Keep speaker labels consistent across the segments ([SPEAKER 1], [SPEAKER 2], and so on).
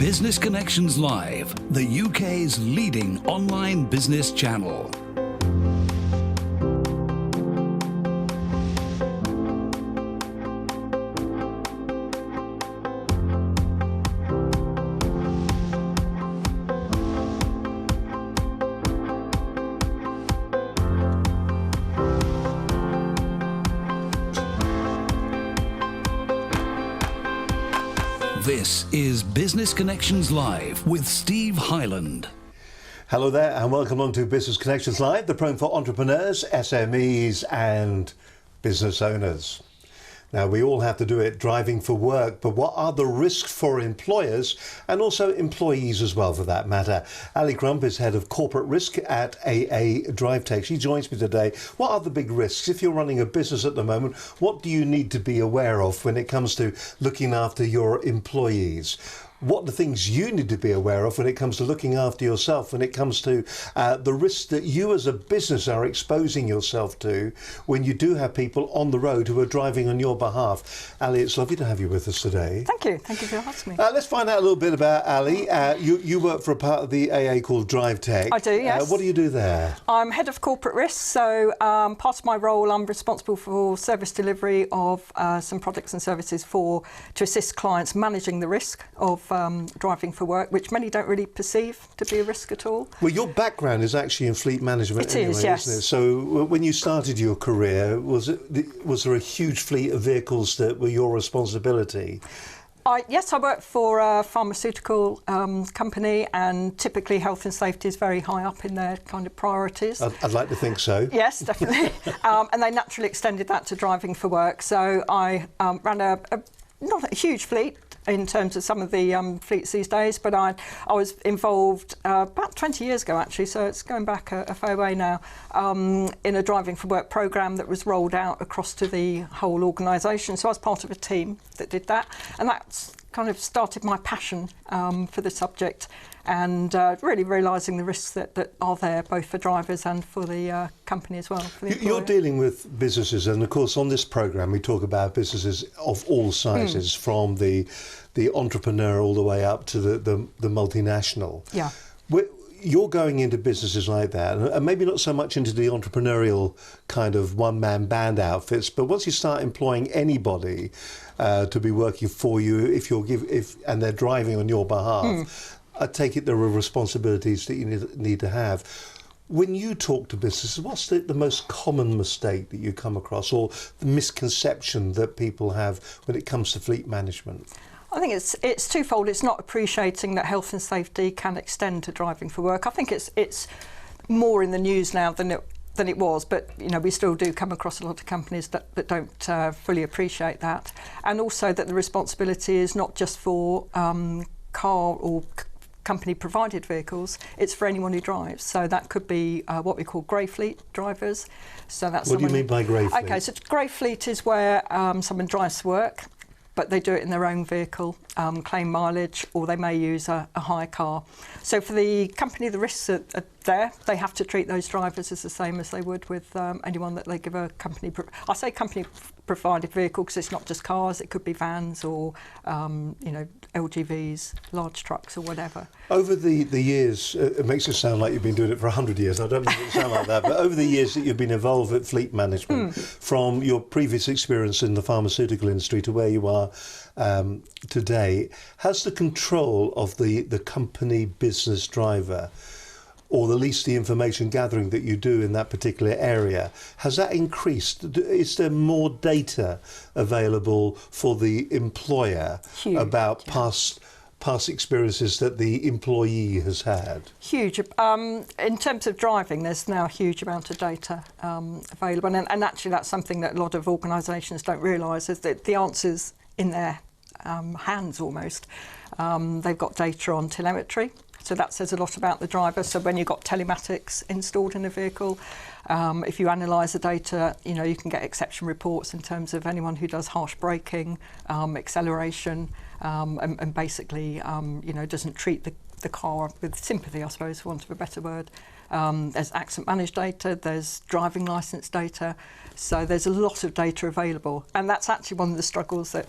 [SPEAKER 1] Business Connections Live, the UK's leading online business channel. This is Business Connections Live with Steve Hyland.
[SPEAKER 2] Hello there and welcome along to Business Connections Live, the program for entrepreneurs, SMEs and business owners. Now, we all have to do it driving for work, but what are the risks for employers and also employees as well, for that matter? Ali Crump is Head of Corporate Risk at AADriveTech. She joins me today. What are the big risks? If you're running a business at the moment, what do you need to be aware of when it comes to looking after your employees? What are the things you need to be aware of when it comes to looking after yourself, when it comes to the risks that you as a business are exposing yourself to when you do have people on the road who are driving on your behalf? Ali, it's lovely to have you with us today.
[SPEAKER 3] Thank you. Thank you for asking me.
[SPEAKER 2] Let's find out a little bit about Ali. You work for a part of the AA called DriveTech.
[SPEAKER 3] I do, yes.
[SPEAKER 2] What do you do there?
[SPEAKER 3] I'm Head of Corporate Risk, so part of my role, I'm responsible for service delivery of some products and services to assist clients managing the risk of driving for work, which many don't really perceive to be a risk at all.
[SPEAKER 2] Well, your background is actually in fleet management.
[SPEAKER 3] It is, yes.
[SPEAKER 2] Isn't it? So when you started your career, was there a huge fleet of vehicles that were your responsibility?
[SPEAKER 3] Yes, I work for a pharmaceutical company, and typically health and safety is very high up in their kind of priorities.
[SPEAKER 2] I'd like to think so.
[SPEAKER 3] Yes, definitely. And they naturally extended that to driving for work. So I ran not a huge fleet in terms of some of the fleets these days, but I was involved about 20 years ago actually, so it's going back a fair way now, in a driving for work programme that was rolled out across to the whole organisation. So I was part of a team that did that, and that's kind of started my passion for the subject, and really realising the risks that are there both for drivers and for the company as well. For the
[SPEAKER 2] You're dealing with businesses, and of course on this programme we talk about businesses of all sizes, from the entrepreneur all the way up to the multinational.
[SPEAKER 3] Yeah.
[SPEAKER 2] You're going into businesses like that, and maybe not so much into the entrepreneurial kind of one-man band outfits, but once you start employing anybody to be working for you, and they're driving on your behalf, I take it there are responsibilities that you need to have. When you talk to businesses, what's the most common mistake that you come across, or the misconception that people have when it comes to fleet management?
[SPEAKER 3] I think it's twofold. It's not appreciating that health and safety can extend to driving for work. I think it's more in the news now than it was, but we still do come across a lot of companies that don't fully appreciate that, and also that the responsibility is not just for car or company provided vehicles, it's for anyone who drives. So that could be what we call grey fleet drivers. So that's
[SPEAKER 2] what do you mean by grey fleet?
[SPEAKER 3] Okay, so grey fleet is where someone drives to work, but they do it in their own vehicle, claim mileage, or they may use a hire car. So for the company, the risks are there. They have to treat those drivers as the same as they would with anyone that they give a company. I say company provided vehicle because it's not just cars. It could be vans or LGVs, large trucks or whatever.
[SPEAKER 2] Over the years, it makes it sound like you've been doing it for 100 years. I don't think it sound like that, but over the years that you've been involved with fleet management, from your previous experience in the pharmaceutical industry to where you are today, has the control of the company business driver, or at least the information gathering that you do in that particular area, has that increased? Is there more data available for the employer about past experiences that the employee has had?
[SPEAKER 3] Huge. In terms of driving, there's now a huge amount of data available, and actually that's something that a lot of organisations don't realise, is that the answer's in their hands almost. They've got data on telemetry. So that says a lot about the driver. So when you've got telematics installed in a vehicle, if you analyse the data, you can get exception reports in terms of anyone who does harsh braking, acceleration, and basically, doesn't treat the car with sympathy, I suppose, for want of a better word. There's accident managed data, there's driving licence data, so there's a lot of data available, and that's actually one of the struggles that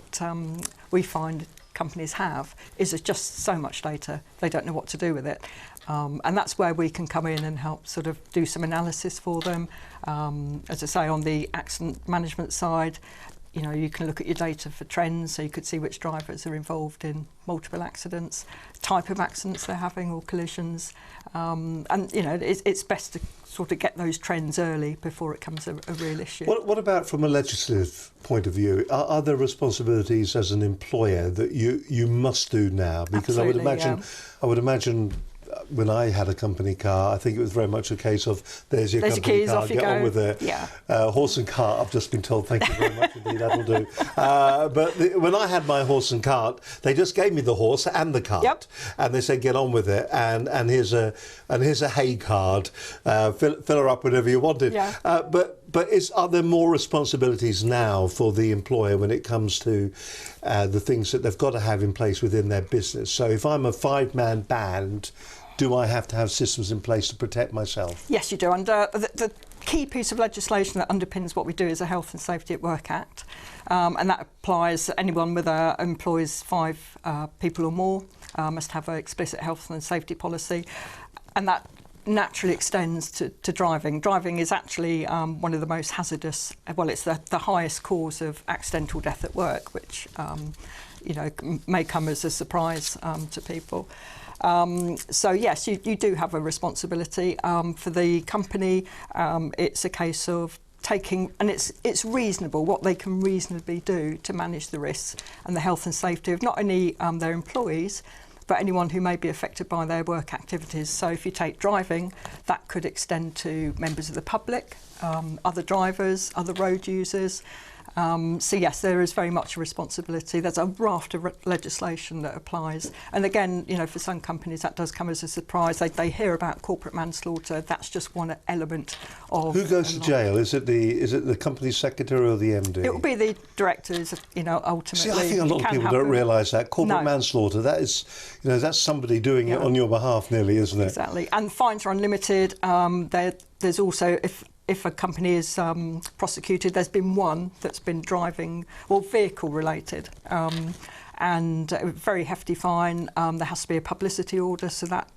[SPEAKER 3] we find companies have is there's just so much data, they don't know what to do with it. And that's where we can come in and help sort of do some analysis for them. As I say, on the accident management side, you know, you can look at your data for trends, so you could see which drivers are involved in multiple accidents, type of accidents they're having or collisions. And, you know, it's best to sort of get those trends early before it becomes a real issue.
[SPEAKER 2] What about from a legislative point of view? Are there responsibilities as an employer that you must do now? Because
[SPEAKER 3] Absolutely,
[SPEAKER 2] I would imagine when I had a company car, I think it was very much a case of there's your company
[SPEAKER 3] keys,
[SPEAKER 2] car,
[SPEAKER 3] off you
[SPEAKER 2] get
[SPEAKER 3] go.
[SPEAKER 2] on with it.
[SPEAKER 3] Yeah.
[SPEAKER 2] Horse and cart, I've just been told, thank you very much indeed, that'll do. When I had my horse and cart, they just gave me the horse and the cart,
[SPEAKER 3] Yep.
[SPEAKER 2] and they said get on with it, and here's a hay card, fill her up whenever you wanted.
[SPEAKER 3] Yeah.
[SPEAKER 2] Are there more responsibilities now for the employer when it comes to the things that they've got to have in place within their business? So if I'm a 5-man band, do I have to have systems in place to protect myself?
[SPEAKER 3] Yes, you do. And the key piece of legislation that underpins what we do is the Health and Safety at Work Act. And that applies to anyone with employs 5 people or more, must have an explicit health and safety policy. And that naturally extends to driving. Driving is actually one of the most hazardous, well, it's the highest cause of accidental death at work, which you know, may come as a surprise to people. So yes, you do have a responsibility for the company. It's a case of taking, and it's reasonable what they can reasonably do to manage the risks and the health and safety of not only their employees, but anyone who may be affected by their work activities. So if you take driving, that could extend to members of the public, other drivers, other road users. So yes, there is very much a responsibility. There's a raft of legislation that applies. And again, you know, for some companies that does come as a surprise. They hear about corporate manslaughter. That's just one element of.
[SPEAKER 2] Who goes to jail? Is it the company secretary or the MD?
[SPEAKER 3] It will be the directors, you know, ultimately.
[SPEAKER 2] See, I think a lot of people don't realise that corporate manslaughter. That is, you know, that's somebody doing it on your behalf, nearly, isn't it?
[SPEAKER 3] Exactly. And fines are unlimited. There's also if a company is prosecuted, there's been one that's been driving or vehicle related, and a very hefty fine. There has to be a publicity order, so that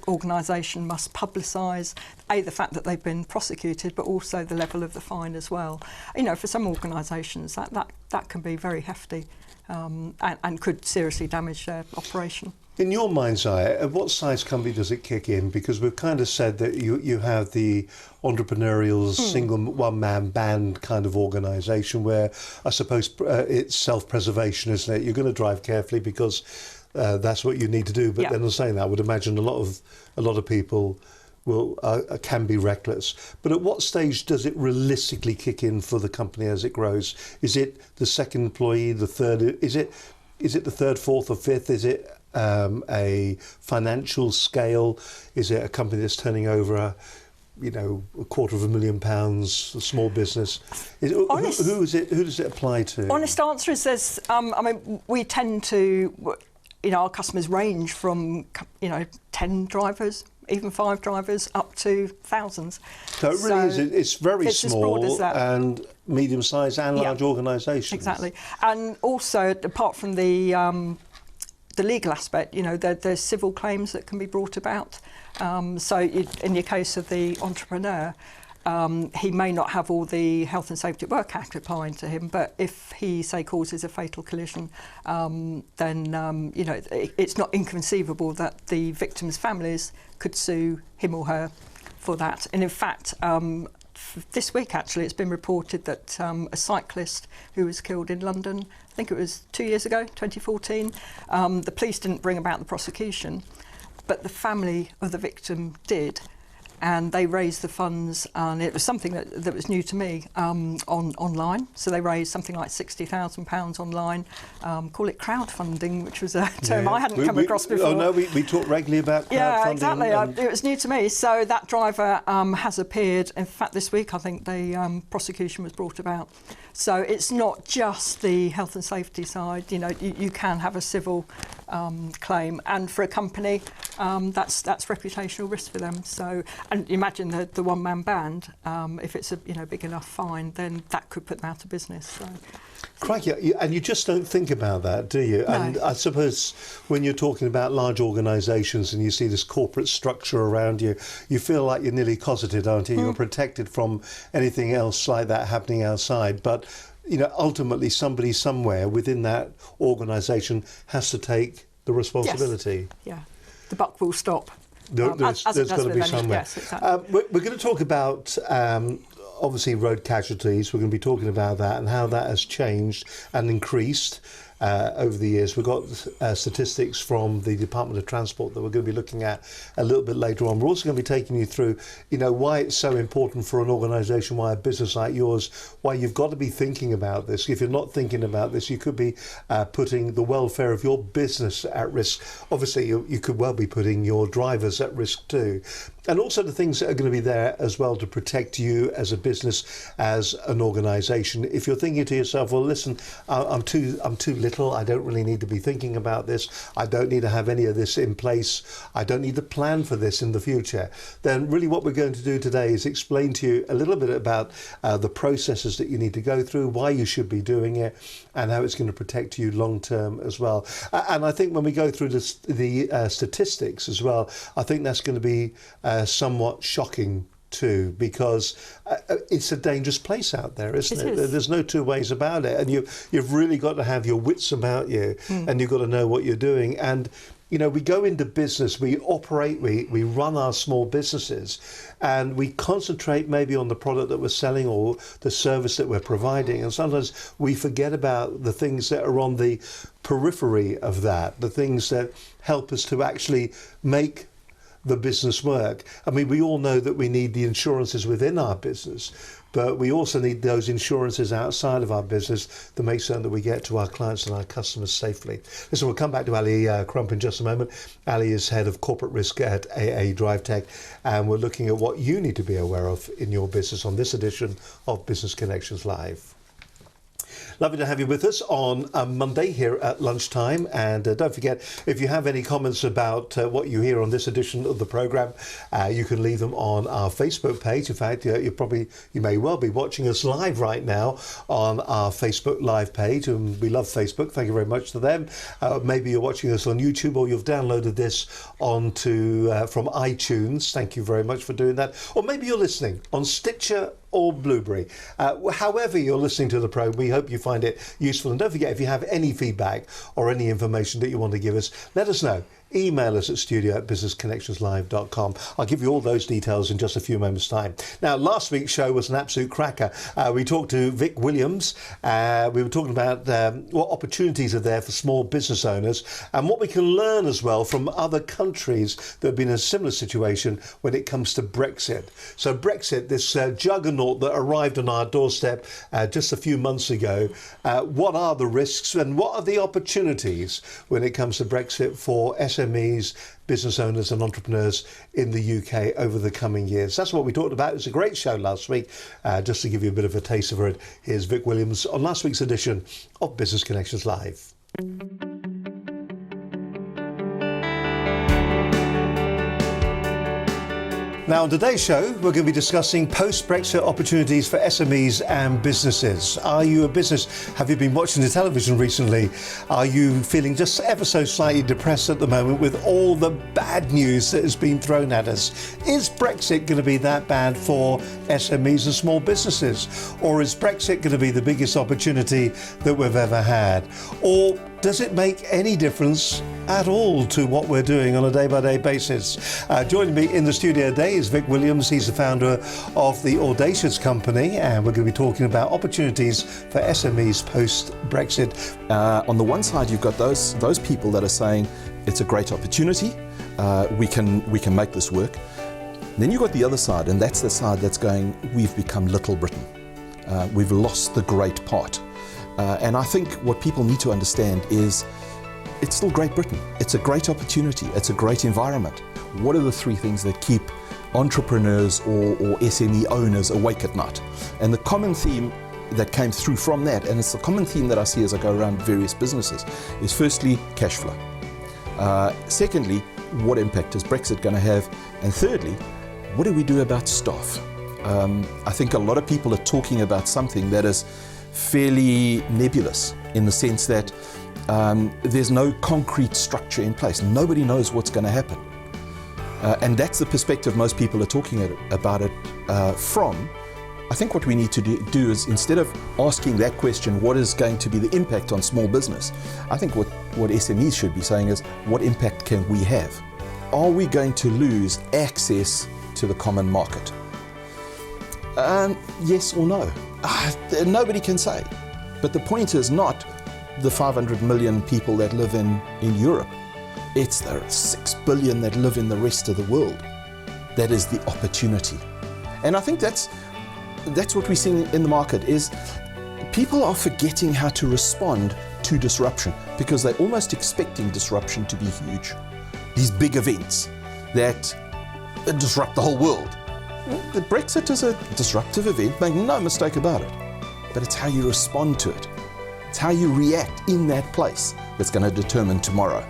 [SPEAKER 3] organisation must publicise the fact that they've been prosecuted, but also the level of the fine as well. You know, for some organisations, that can be very hefty and could seriously damage their operation.
[SPEAKER 2] In your mind's eye, at what size company does it kick in? Because we've kind of said that you have the entrepreneurial single one-man band kind of organisation where I suppose it's self-preservation, isn't it? You're going to drive carefully because that's what you need to do. But then in saying that, I would imagine a lot of people can be reckless. But at what stage does it realistically kick in for the company as it grows? Is it the second employee, the third? Is it the third, fourth, or fifth? Is it a financial scale? Is it a company that's turning over £250,000, a small business? Who does it apply to?
[SPEAKER 3] Honest answer is there's. I mean, we tend to, you know, our customers range from 10 drivers, even 5 drivers, up to thousands.
[SPEAKER 2] So it really is. It's very small
[SPEAKER 3] as broad as that.
[SPEAKER 2] and medium-sized and large organisations.
[SPEAKER 3] Exactly, and also apart from the legal aspect, you know, there's civil claims that can be brought about. So in your case of the entrepreneur, he may not have all the Health and Safety at Work Act applying to him, but if he, say, causes a fatal collision, then, you know, it's not inconceivable that the victims' families could sue him or her for that. And in fact, this week, actually, it's been reported that a cyclist who was killed in London, I think it was 2 years ago, 2014, the police didn't bring about the prosecution, but the family of the victim did. And they raised the funds, and it was something that was new to me, online. So they raised something like £60,000 online. Call it crowdfunding, which was a term I hadn't come across before.
[SPEAKER 2] Oh no, we talk regularly about crowdfunding.
[SPEAKER 3] Yeah, exactly. It was new to me. So that driver has appeared. In fact, this week I think the prosecution was brought about. So it's not just the health and safety side. You know, you can have a civil claim, and for a company, that's reputational risk for them. So, and imagine the one-man band. If it's a big enough fine, then that could put them out of business.
[SPEAKER 2] Crikey, and you just don't think about that, do you?
[SPEAKER 3] No.
[SPEAKER 2] And I suppose when you're talking about large organisations and you see this corporate structure around you, you feel like you're nearly cosseted, aren't you? You're protected from anything else like that happening outside. But, you know, ultimately somebody somewhere within that organisation has to take the responsibility.
[SPEAKER 3] Yes. Yeah, the buck will stop.
[SPEAKER 2] There's got to be somewhere.
[SPEAKER 3] Yes, exactly.
[SPEAKER 2] We're going to talk about obviously road casualties. We're going to be talking about that and how that has changed and increased over the years. We've got statistics from the Department of Transport that we're going to be looking at a little bit later on. We're also going to be taking you through, you know, why it's so important for an organisation, why a business like yours, why you've got to be thinking about this. If you're not thinking about this, you could be putting the welfare of your business at risk. Obviously, you could well be putting your drivers at risk too. And also the things that are going to be there as well to protect you as a business, as an organisation. If you're thinking to yourself, well, listen, I'm too little, I don't really need to be thinking about this, I don't need to have any of this in place, I don't need to plan for this in the future, then really what we're going to do today is explain to you a little bit about the processes that you need to go through, why you should be doing it, and how it's going to protect you long term as well. And I think when we go through the statistics as well, I think that's going to be somewhat shocking too, because it's a dangerous place out there, isn't it? There's no two ways about it, and you've really got to have your wits about you, and you've got to know what you're doing. And you know, we go into business, we operate, we run our small businesses, and we concentrate maybe on the product that we're selling or the service that we're providing, and sometimes we forget about the things that are on the periphery of that, the things that help us to actually make the business work. I mean, we all know that we need the insurances within our business, but we also need those insurances outside of our business to make certain that we get to our clients and our customers safely. Listen, we'll come back to Ali Crump in just a moment. Ali is head of corporate risk at AADriveTech, and we're looking at what you need to be aware of in your business on this edition of Business Connections Live. Lovely to have you with us on a Monday here at lunchtime. And don't forget, if you have any comments about what you hear on this edition of the programme, you can leave them on our Facebook page. In fact, you may well be watching us live right now on our Facebook live page. And we love Facebook. Thank you very much to them. Maybe you're watching us on YouTube, or you've downloaded this from iTunes. Thank you very much for doing that. Or maybe you're listening on Stitcher or Blueberry. However you're listening to the program, we hope you find it useful. And don't forget, if you have any feedback or any information that you want to give us, let us know. Email us at studio@businessconnectionslive.com. I'll give you all those details in just a few moments' time. Now, last week's show was an absolute cracker. We talked to Vic Williams. We were talking about what opportunities are there for small business owners and what we can learn as well from other countries that have been in a similar situation when it comes to Brexit. So Brexit, this juggernaut that arrived on our doorstep just a few months ago, what are the risks and what are the opportunities when it comes to Brexit for SMEs, business owners and entrepreneurs in the UK over the coming years? That's what we talked about. It was a great show last week. Just to give you a bit of a taste of it, here's Vic Williams on last week's edition of Business Connections Live. Now, on today's show, we're going to be discussing post-Brexit opportunities for SMEs and businesses. Are you a business? Have you been watching the television recently? Are you feeling just ever so slightly depressed at the moment with all the bad news that has been thrown at us? Is Brexit going to be that bad for SMEs and small businesses? Or is Brexit going to be the biggest opportunity that we've ever had? Or does it make any difference at all to what we're doing on a day-by-day basis? Joining me in the studio today is Vic Williams. He's the founder of the Audacious Company, and we're going to be talking about opportunities for SMEs post-Brexit.
[SPEAKER 4] On the one side, you've got those people that are saying it's a great opportunity. We can make this work. Then you've got the other side, and that's the side that's going, we've become Little Britain. We've lost the great part. And I think what people need to understand is it's still Great Britain. It's a great opportunity. It's a great environment. What are the three things that keep entrepreneurs or SME owners awake at night? And the common theme that came through from that, and it's the common theme that I see as I go around various businesses, is firstly, cash flow. Secondly, what impact is Brexit going to have? And thirdly, what do we do about staff? I think a lot of people are talking about something that is fairly nebulous in the sense that there's no concrete structure in place. Nobody knows what's going to happen. And that's the perspective most people are talking about it from. I think what we need to do is, instead of asking that question, what is going to be the impact on small business, I think what SMEs should be saying is, what impact can we have? Are we going to lose access to the common market? Yes or no? Nobody can say. But the point is not the 500 million people that live in Europe. It's the 6 billion that live in the rest of the world. That is the opportunity. And I think that's what we're seeing in the market, is people are forgetting how to respond to disruption, because they're almost expecting disruption to be huge. These big events that disrupt the whole world. The Brexit is a disruptive event, make no mistake about it. But it's how you respond to it. It's how you react in that place that's going to determine tomorrow.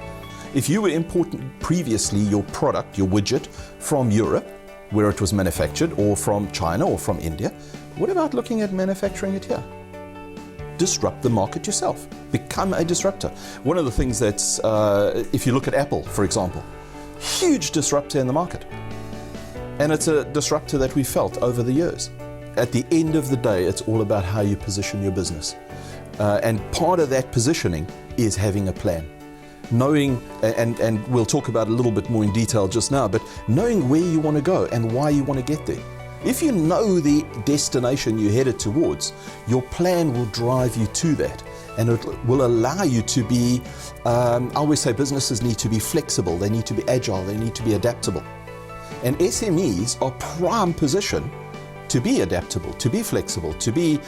[SPEAKER 4] If you were importing previously your product, your widget, from Europe, where it was manufactured, or from China or from India, what about looking at manufacturing it here? Disrupt the market yourself. Become a disruptor. One of the things that's, if you look at Apple, for example, huge disruptor in the market. And it's a disruptor that we felt over the years. At the end of the day, it's all about how you position your business. And part of that positioning is having a plan. Knowing, and we'll talk about it a little bit more in detail just now, but knowing where you want to go and why you want to get there. If you know the destination you're headed towards, your plan will drive you to that, and it will allow you to be, I always say businesses need to be flexible, they need to be agile, they need to be adaptable. And SMEs are prime position to be adaptable, to be flexible, to be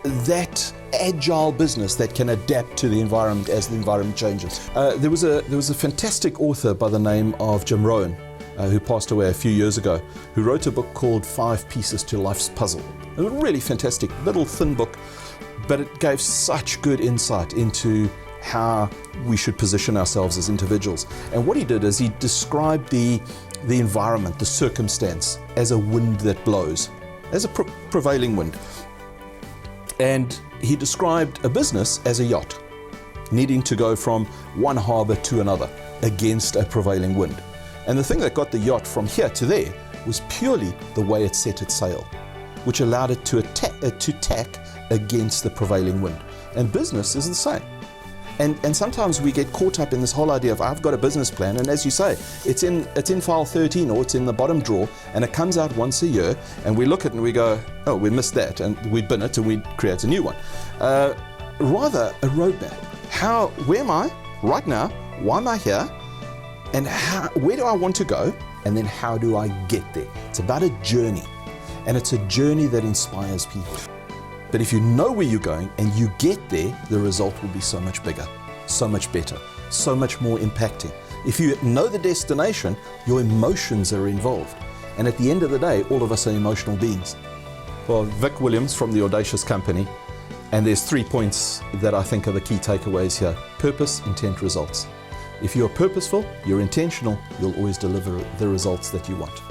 [SPEAKER 4] that agile business that can adapt to the environment as the environment changes. There was a fantastic author by the name of Jim Rohn, who passed away a few years ago, who wrote a book called 5 Pieces to Life's Puzzle. A really fantastic, little thin book, but it gave such good insight into how we should position ourselves as individuals. And what he did is he described the environment, the circumstance, as a wind that blows, as a prevailing wind. And he described a business as a yacht, needing to go from one harbour to another against a prevailing wind. And the thing that got the yacht from here to there was purely the way it set its sail, which allowed it to tack against the prevailing wind. And business is the same. And sometimes we get caught up in this whole idea of, I've got a business plan, and as you say, it's in file 13, or it's in the bottom drawer, and it comes out once a year, and we look at it and we go, oh, we missed that, and we bin it and we create a new one. Rather a roadmap. Where am I right now? Why am I here? And where do I want to go? And then how do I get there? It's about a journey, and it's a journey that inspires people. But if you know where you're going and you get there, the result will be so much bigger, so much better, so much more impacting. If you know the destination, your emotions are involved. And at the end of the day, all of us are emotional beings. Well, Vic Williams from the Audacious Company, and there's 3 points that I think are the key takeaways here. Purpose, intent, results. If you're purposeful, you're intentional, you'll always deliver the results that you want.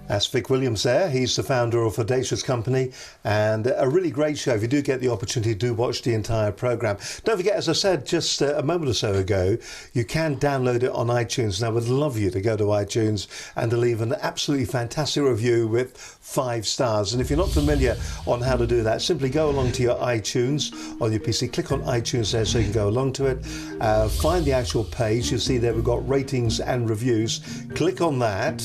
[SPEAKER 2] That's Vic Williams there. He's the founder of Audacious Company, and a really great show. If you do get the opportunity, do watch the entire programme. Don't forget, as I said just a moment or so ago, you can download it on iTunes, and I would love you to go to iTunes and to leave an absolutely fantastic review with 5 stars. And if you're not familiar on how to do that, simply go along to your iTunes on your PC, click on iTunes there so you can go along to it, find the actual page. You'll see there we've got ratings and reviews. Click on that.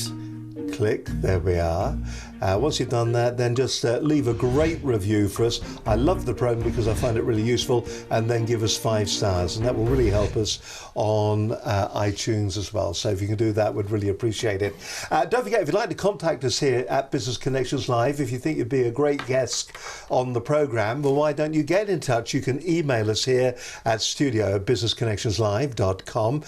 [SPEAKER 2] Click, there we are. Once you've done that, then just leave a great review for us. I love the program because I find it really useful, and then give us 5 stars, and that will really help us on iTunes as well. So if you can do that, we'd really appreciate it. Don't forget, if you'd like to contact us here at Business Connections Live, if you think you'd be a great guest on the program, well, why don't you get in touch? You can email us here at studio@businessconnectionslive.com.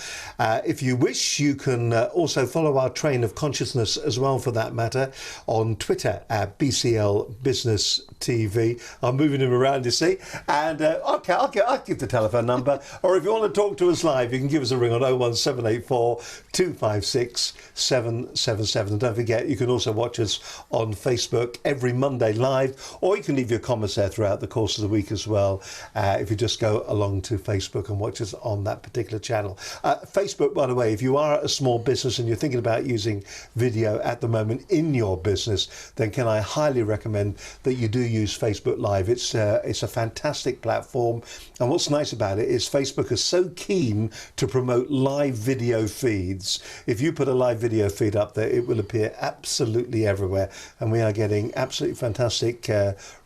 [SPEAKER 2] If you wish, you can also follow our train of consciousness as well, for that matter, on on Twitter at BCL Business TV. I'm moving him around, you see. And okay, I'll give the telephone number. Or if you want to talk to us live, you can give us a ring on 01784 256 777. And don't forget, you can also watch us on Facebook every Monday live, or you can leave your comments there throughout the course of the week as well, if you just go along to Facebook and watch us on that particular channel. Facebook, by the way, if you are a small business and you're thinking about using video at the moment in your business, then can I highly recommend that you do use Facebook Live. It's a fantastic platform, and what's nice about it is Facebook is so keen to promote live video feeds. If you put a live video feed up there, it will appear absolutely everywhere, and we are getting absolutely fantastic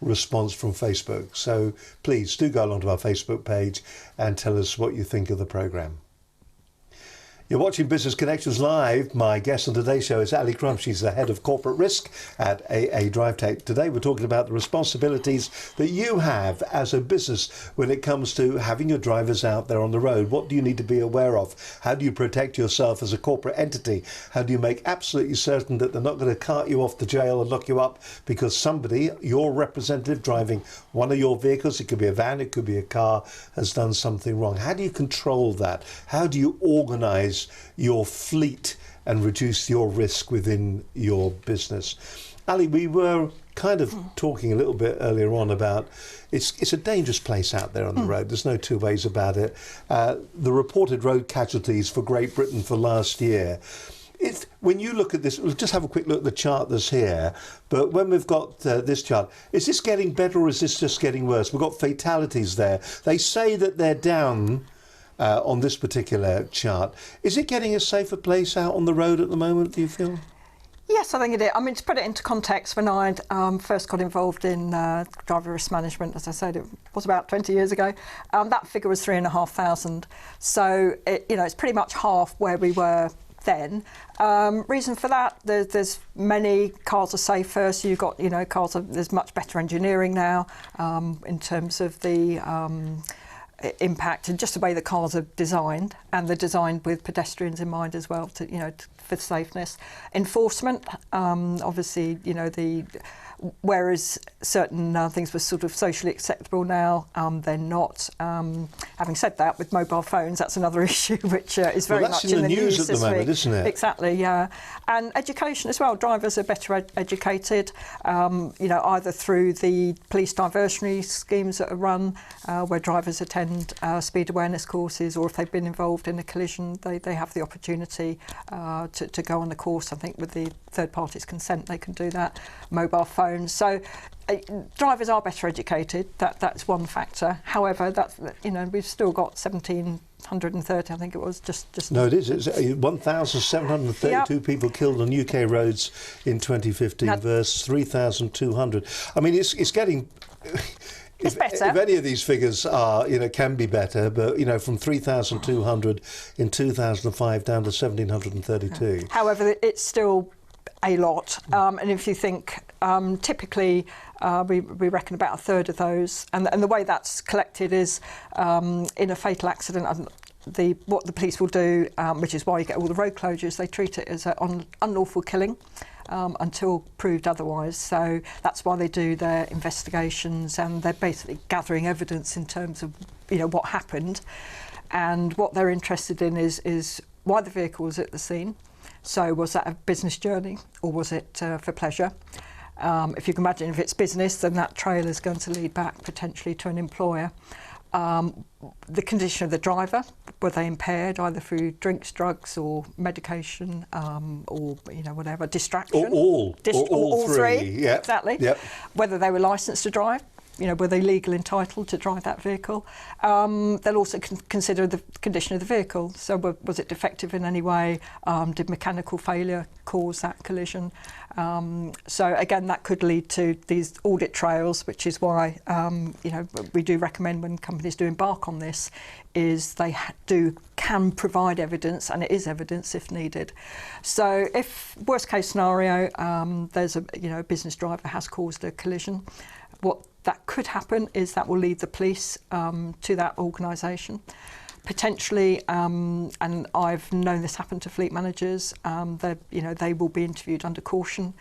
[SPEAKER 2] response from Facebook. So please do go along to our Facebook page and tell us what you think of the programme. You're watching Business Connections Live. My guest on today's show is Ali Crump. She's the head of corporate risk at AADriveTech. Today we're talking about the responsibilities that you have as a business when it comes to having your drivers out there on the road. What do you need to be aware of? How do you protect yourself as a corporate entity? How do you make absolutely certain that they're not going to cart you off to jail and lock you up because somebody, your representative driving one of your vehicles, it could be a van, it could be a car, has done something wrong? How do you control that? How do you organise your fleet and reduce your risk within your business? Ali, we were kind of talking a little bit earlier on about it's a dangerous place out there on the road. There's no two ways about it. The reported road casualties for Great Britain for last year. When you look at this, we'll just have a quick look at the chart that's here, but when we've got this chart, is this getting better or is this just getting worse? We've got fatalities there. They say that they're down on this particular chart. Is it getting a safer place out on the road at the moment, do you feel?
[SPEAKER 3] Yes, I think it is. I mean, to put it into context, when I first got involved in driver risk management, as I said, it was about 20 years ago, that figure was 3,500. So, it's pretty much half where we were then. Reason for that, there's many cars are safer, so you've got, there's much better engineering now in terms of the impact and just the way the cars are designed, and they're designed with pedestrians in mind as well for safeness. Enforcement, obviously, whereas certain things were sort of socially acceptable now, they're not. Having said that, with mobile phones, that's another issue which is very much in the news
[SPEAKER 2] at the moment, isn't it?
[SPEAKER 3] Exactly, yeah. And education as well. Drivers are better educated, either through the police diversionary schemes that are run, where drivers attend speed awareness courses, or if they've been involved in a collision, they have the opportunity to go on the course. I think with the third party's consent, they can do that. Mobile phones. So drivers are better educated. That's one factor. However, we've still got 1,730. I think it was just. No,
[SPEAKER 2] it is. It's 1,732 people killed on UK roads in 2015 versus 3,200. I mean, it's getting.
[SPEAKER 3] It's better.
[SPEAKER 2] If any of these figures are, can be better, but, from 3,200 in 2005 down to 1,732.
[SPEAKER 3] However, it's still a lot. And if you think, typically, we reckon about a third of those. And the way that's collected is in a fatal accident, what the police will do, which is why you get all the road closures, they treat it as an unlawful killing. Until proved otherwise. So that's why they do their investigations, and they're basically gathering evidence in terms of what happened, and what they're interested in is why the vehicle was at the scene. So was that a business journey or was it for pleasure? If you can imagine, if it's business, then that trail is going to lead back potentially to an employer. The condition of the driver, were they impaired either through drinks, drugs, or medication, or whatever, distraction?
[SPEAKER 2] Or all three. Yep.
[SPEAKER 3] Exactly.
[SPEAKER 2] Yep.
[SPEAKER 3] Whether they were licensed to drive, were they legally entitled to drive that vehicle? They'll also consider the condition of the vehicle. So was it defective in any way? Did mechanical failure cause that collision? So again, that could lead to these audit trails, which is why we do recommend when companies do embark on this, is they can provide evidence, and it is evidence if needed. So if worst case scenario, there's a business driver has caused a collision, what that could happen is that will lead the police to that organisation. Potentially, and I've known this happen to fleet managers, they will be interviewed under caution.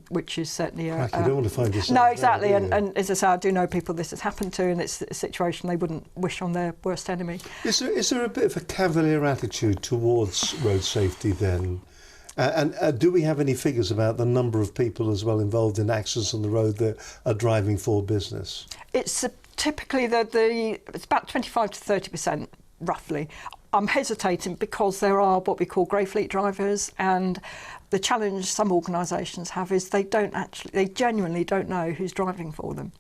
[SPEAKER 3] which is certainly
[SPEAKER 2] you don't want to find yourself
[SPEAKER 3] no,
[SPEAKER 2] there,
[SPEAKER 3] exactly.
[SPEAKER 2] do you?
[SPEAKER 3] And as I say, I do know people this has happened to, and it's a situation they wouldn't wish on their worst enemy.
[SPEAKER 2] Is there a bit of a cavalier attitude towards road safety then? And do we have any figures about the number of people as well involved in accidents on the road that are driving for business?
[SPEAKER 3] It's typically it's about 25 to 30%, roughly. I'm hesitating because there are what we call grey fleet drivers, and the challenge some organisations have is they genuinely don't know who's driving for them.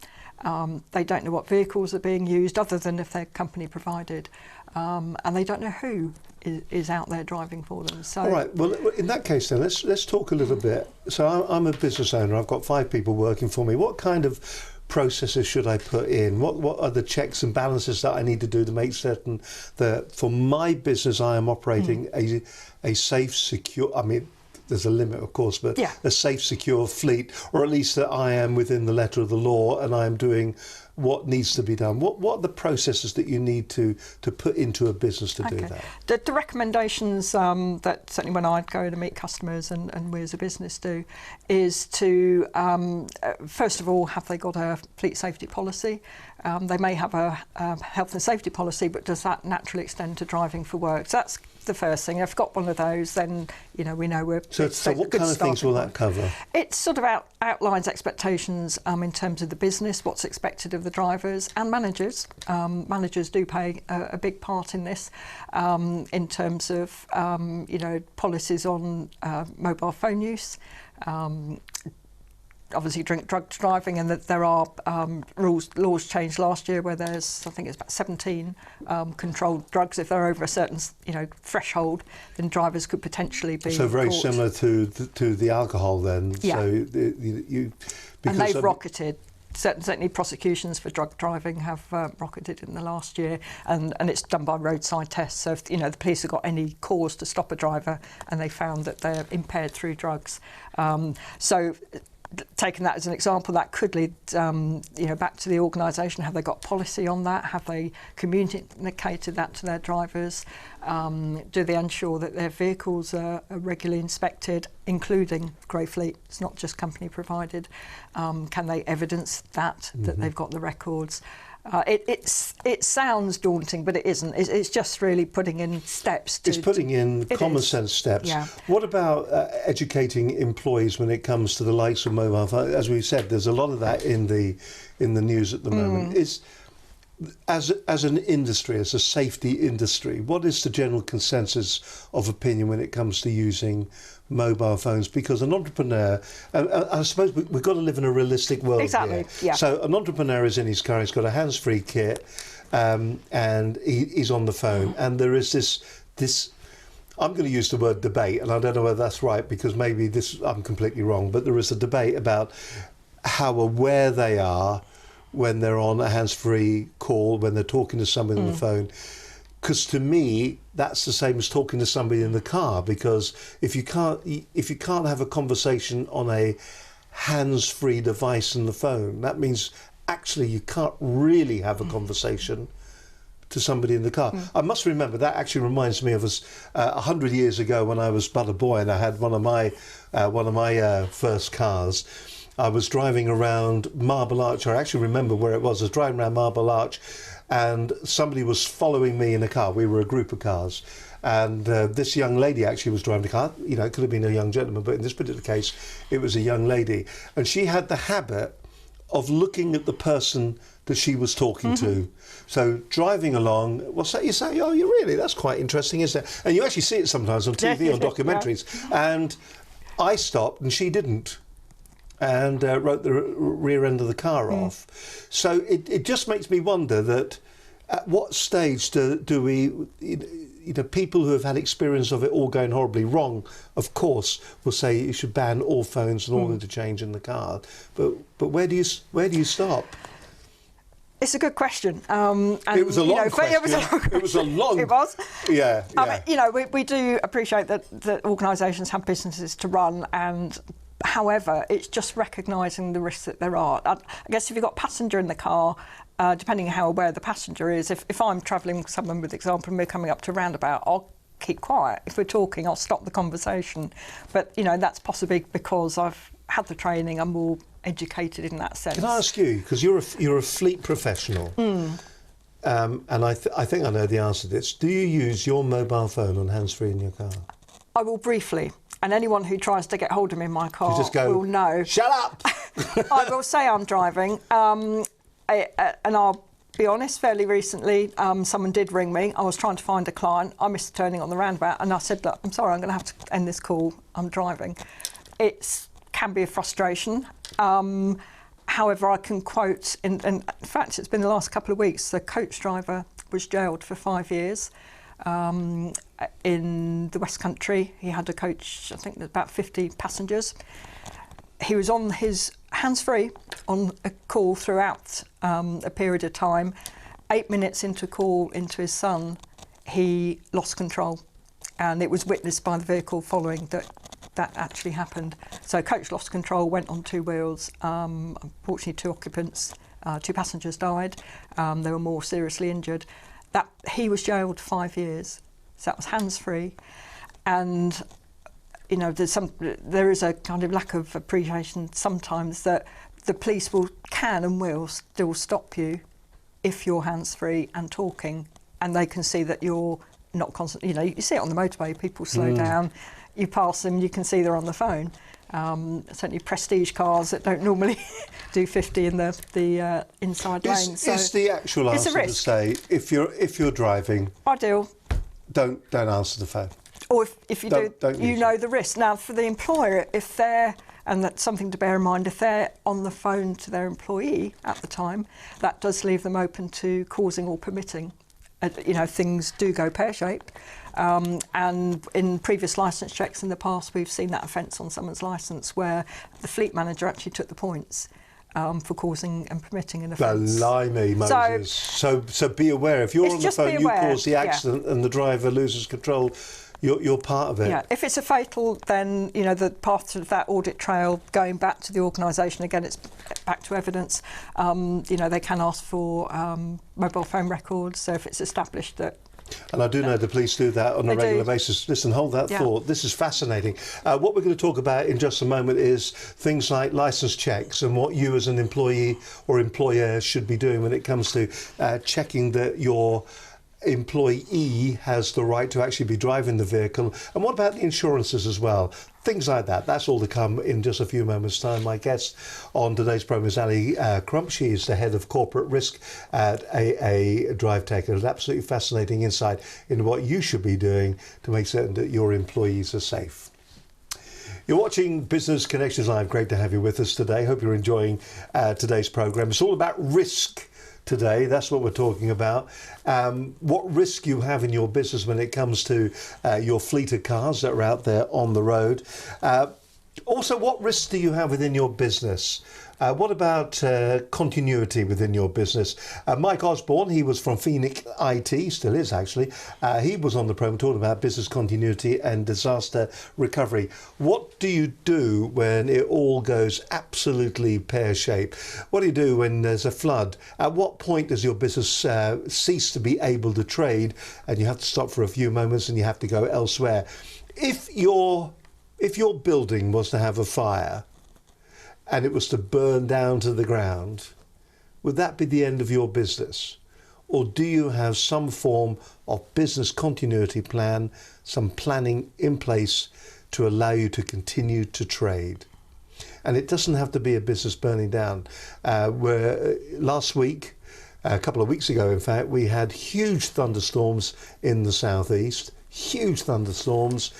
[SPEAKER 3] They don't know what vehicles are being used other than if they're company provided, and they don't know who is out there driving for them. So,
[SPEAKER 2] all right, well, in that case then, let's talk a little bit. So I'm a business owner, I've got 5 people working for me. What kind of processes should I put in? What are the checks and balances that I need to do to make certain that for my business I am operating a safe, secure, I mean, there's a limit of course, but a safe, secure fleet, or at least that I am within the letter of the law and I am doing what needs to be done. What are the processes that you need to put into a business to do that?
[SPEAKER 3] The recommendations that certainly when I go to meet customers and we as a business do is to first of all, have they got a fleet safety policy? They may have a health and safety policy, but does that naturally extend to driving for work? So that's the first thing. If I've got one of those, then we know we're.
[SPEAKER 2] So what kind of things will that cover?
[SPEAKER 3] It sort of outlines expectations in terms of the business, what's expected of the drivers and managers. Managers do play a big part in this, in terms of policies on mobile phone use. Obviously drunk driving, and that there are laws changed last year where there's, I think it's about 17 controlled drugs. If they're over a certain threshold, then drivers could potentially be
[SPEAKER 2] so very
[SPEAKER 3] caught.
[SPEAKER 2] similar to the alcohol then.
[SPEAKER 3] Yeah.
[SPEAKER 2] So
[SPEAKER 3] and they've rocketed. Certainly prosecutions for drug driving have rocketed in the last year, and it's done by roadside tests. So if the police have got any cause to stop a driver and they found that they're impaired through drugs, so taking that as an example, that could lead back to the organisation. Have they got policy on that? Have they communicated that to their drivers? Do they ensure that their vehicles are regularly inspected, including grey fleet? It's not just company provided. Can they evidence that they've got the records? It sounds daunting, but it isn't. It's just really putting in steps.
[SPEAKER 2] It's putting in common sense steps.
[SPEAKER 3] Yeah.
[SPEAKER 2] What about educating employees when it comes to the likes of mobile phones? As we said, there's a lot of that in the news at the moment. As an industry, as a safety industry, what is the general consensus of opinion when it comes to using mobile phones? Because an entrepreneur, I suppose we've got to live in a realistic world here.
[SPEAKER 3] Yeah.
[SPEAKER 2] So an entrepreneur is in his car, he's got a hands-free kit, and he's on the phone, and there is this. I'm going to use the word debate, and I don't know whether that's right, because maybe I'm completely wrong, but there is a debate about how aware they are when they're on a hands-free call, when they're talking to somebody on the phone. Because to me, that's the same as talking to somebody in the car, because if you can't have a conversation on a hands-free device in the phone, that means actually you can't really have a conversation to somebody in the car. I must remember, that actually reminds me of us 100 years ago when I was but a boy and I had one of my first cars. I was driving around Marble Arch. I actually remember where it was. I was driving around Marble Arch and somebody was following me in a car. We were a group of cars. And this young lady actually was driving the car. It could have been a young gentleman, but in this particular case, it was a young lady. And she had the habit of looking at the person that she was talking to. So driving along, you say, oh, you really? That's quite interesting, isn't it? And you actually see it sometimes on TV, on documentaries. And I stopped and she didn't, and wrote the rear end of the car off. So it just makes me wonder that at what stage do we, people who have had experience of it all going horribly wrong, of course, will say you should ban all phones and all interchange in the car. But where do you stop?
[SPEAKER 3] It's a good question. And,
[SPEAKER 2] it was a long question. It was a long.
[SPEAKER 3] It was.
[SPEAKER 2] Yeah.
[SPEAKER 3] We do appreciate that organisations have businesses to run, and however, it's just recognising the risks that there are. I guess if you've got a passenger in the car, depending on how aware the passenger is, if I'm travelling with someone, with example, and we're coming up to a roundabout, I'll keep quiet. If we're talking, I'll stop the conversation. But, you know, that's possibly because I've had the training, I'm more educated in that sense.
[SPEAKER 2] Can I ask you, because you're a fleet professional, and I think I know the answer to this. Do you use your mobile phone on hands-free in your car?
[SPEAKER 3] I will briefly, and anyone who tries to get hold of me in my car
[SPEAKER 2] You just go,
[SPEAKER 3] will know.
[SPEAKER 2] Shut up!
[SPEAKER 3] I will say I'm driving, and I'll be honest, fairly recently, someone did ring me. I was trying to find a client. I missed turning on the roundabout, and I said, look, I'm sorry, I'm going to have to end this call. I'm driving. It can be a frustration. However, I can quote, in fact, it's been the last couple of weeks, the coach driver was jailed for 5 years in the West Country. He had a coach, I think, about 50 passengers. He was on his hands-free on a call throughout a period of time. 8 minutes into a call into his son, he lost control, and it was witnessed by the vehicle following that actually happened. So coach lost control, went on 2 wheels. Unfortunately, 2 occupants, 2 passengers died. They were more seriously injured. He was jailed 5 years. So that was hands-free. And, you know, there is a kind of lack of appreciation sometimes that the police can and will still stop you if you're hands-free and talking, and they can see that you're not constant. You know, you see it on the motorway, people slow down. You pass them, you can see they're on the phone. Certainly prestige cars that don't normally do 50 in the inside lane. So
[SPEAKER 2] is the actual
[SPEAKER 3] it's
[SPEAKER 2] answer
[SPEAKER 3] a
[SPEAKER 2] to
[SPEAKER 3] risk.
[SPEAKER 2] say, if you're driving,
[SPEAKER 3] Ideal.
[SPEAKER 2] don't answer the phone?
[SPEAKER 3] Or if you
[SPEAKER 2] Don't
[SPEAKER 3] you
[SPEAKER 2] use
[SPEAKER 3] know
[SPEAKER 2] it.
[SPEAKER 3] the risk. Now, for the employer, and that's something to bear in mind, if they're on the phone to their employee at the time, that does leave them open to causing or permitting. You know, things do go pear-shaped. And in previous licence checks in the past, we've seen that offence on someone's licence where the fleet manager actually took the points for causing and permitting an offence.
[SPEAKER 2] Blimey, Moses. So be aware. If you're on the
[SPEAKER 3] just be
[SPEAKER 2] phone, you
[SPEAKER 3] aware,
[SPEAKER 2] cause the accident and the driver loses control, you're part of it.
[SPEAKER 3] Yeah, if it's a fatal, then, you know, the path of that audit trail going back to the organisation, again, it's back to evidence. You know, they can ask for mobile phone records. So if it's established that.
[SPEAKER 2] And I do know the police do that on a regular basis. Listen, hold that thought. This is fascinating. What we're going to talk about in just a moment is things like licence checks and what you as an employee or employer should be doing when it comes to checking that your employee has the right to actually be driving the vehicle. And what about the insurances as well? Things like that. That's all to come in just a few moments' time. My guest on today's program is Ali Crump. She is the head of corporate risk at AADriveTech. An absolutely fascinating insight into what you should be doing to make certain that your employees are safe. You're watching Business Connections Live. Great to have you with us today. Hope you're enjoying today's program. It's all about risk today. That's what we're talking about. What risk you have in your business when it comes to your fleet of cars that are out there on the road. Also, what risks do you have within your business? What about continuity within your business? Mike Osborne, he was from Phoenix IT, still is actually. He was on the program talking about business continuity and disaster recovery. What do you do when it all goes absolutely pear-shaped? What do you do when there's a flood? At what point does your business cease to be able to trade and you have to stop for a few moments and you have to go elsewhere? If your building was to have a fire and it was to burn down to the ground, would that be the end of your business? Or do you have some form of business continuity plan, some planning in place to allow you to continue to trade? And it doesn't have to be a business burning down. Where last week, a couple of weeks ago in fact, we had huge thunderstorms in the southeast. Huge thunderstorms.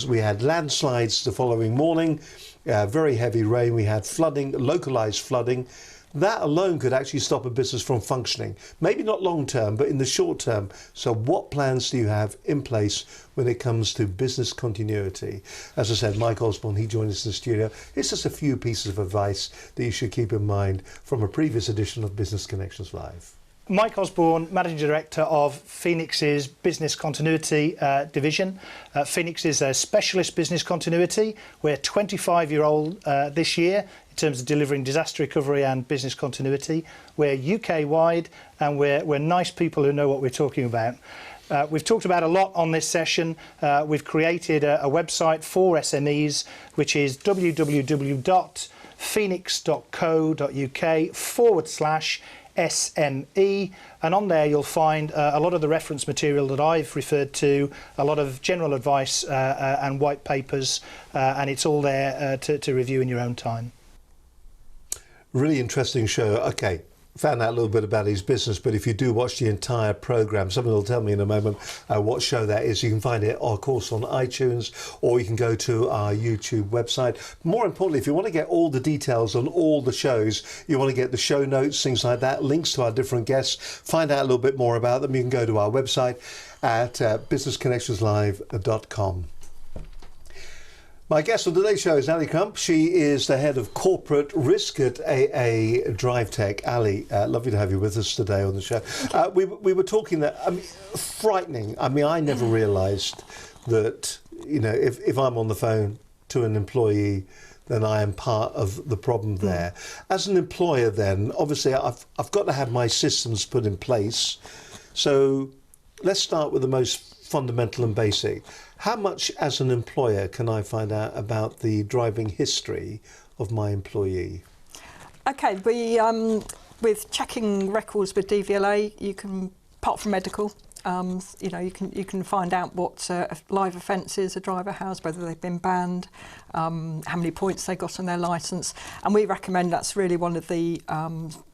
[SPEAKER 2] We had landslides the following morning, very heavy rain. We had flooding, localized flooding. That alone could actually stop a business from functioning. Maybe not long term, but in the short term. So what plans do you have in place when it comes to business continuity? As I said, Mike Osborne, he joined us in the studio. It's just a few pieces of advice that you should keep in mind from a previous edition of Business Connections Live.
[SPEAKER 5] Mike Osborne, Managing Director of Phoenix's Business Continuity Division. Phoenix is a specialist business continuity. We're 25-year-old this year in terms of delivering disaster recovery and business continuity. We're UK-wide and we're nice people who know what we're talking about. We've talked about a lot on this session. We've created a website for SMEs, which is www.phoenix.co.uk/SME, and on there you'll find a lot of the reference material that I've referred to, a lot of general advice and white papers, and it's all there to review in your own time.
[SPEAKER 2] Really interesting show. Okay, found out a little bit about his business, but if you do watch the entire programme, someone will tell me in a moment what show that is. You can find it, of course, on iTunes, or you can go to our YouTube website. More importantly, if you want to get all the details on all the shows, you want to get the show notes, things like that, links to our different guests, find out a little bit more about them, you can go to our website at businessconnectionslive.com. My guest on today's show is Ali Crump. She is the head of corporate risk at AADriveTech. Ali, lovely to have you with us today on the show. We were talking that, frightening. I mean, I never realised that, you know, if I'm on the phone to an employee, then I am part of the problem there. As an employer then, obviously I've got to have my systems put in place. So let's start with the most fundamental and basic. How much as an employer can I find out about the driving history of my employee? Okay,
[SPEAKER 3] with checking records with DVLA, you can, apart from medical, you know, you can find out what live offences a driver has, whether they've been banned, how many points they got on their licence, and we recommend that's really one of the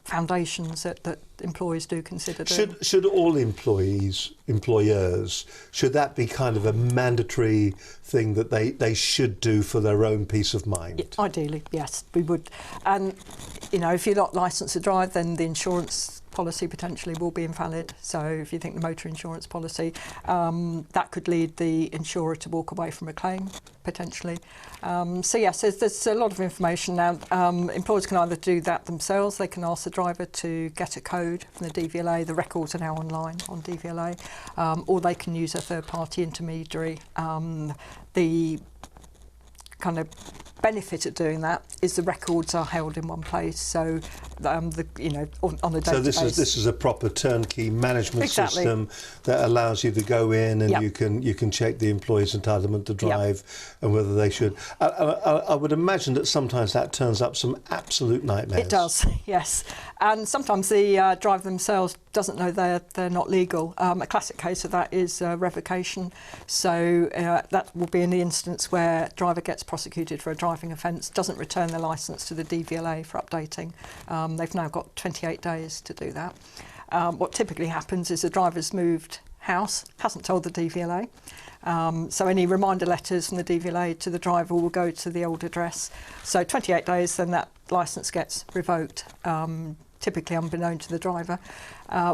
[SPEAKER 3] foundations that employers do consider doing.
[SPEAKER 2] Should all employers, should that be kind of a mandatory thing that they should do for their own peace of mind?
[SPEAKER 3] Yeah, ideally, yes, we would. And, you know, if you're not licensed to drive, then the insurance policy potentially will be invalid. So if you think the motor insurance policy, that could lead the insurer to walk away from a claim, potentially. So yes, there's a lot of information now. Employers can either do that themselves, they can ask the driver to get a code from the DVLA, the records are now online on DVLA, or they can use a third-party intermediary. The kind of benefit of doing that is the records are held in one place, so you know, on a database.
[SPEAKER 2] So this is a proper turnkey management system that allows you to go in and you can check the employee's entitlement to drive and whether they should. I would imagine that sometimes that turns up some absolute nightmares.
[SPEAKER 3] It does, yes, and sometimes the driver themselves doesn't know they're not legal. A classic case of that is revocation. So that will be in the instance where driver gets prosecuted for a driving offence, doesn't return their licence to the DVLA for updating. They've now got 28 days to do that. What typically happens is the driver's moved house, hasn't told the DVLA. So any reminder letters from the DVLA to the driver will go to the old address. So 28 days, then that licence gets revoked, typically unbeknown to the driver.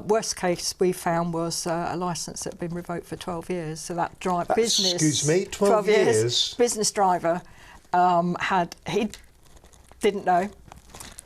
[SPEAKER 3] Worst case we found was a licence that had been revoked for 12 years. So that business...
[SPEAKER 2] Excuse me, 12 years?
[SPEAKER 3] Business driver he didn't know,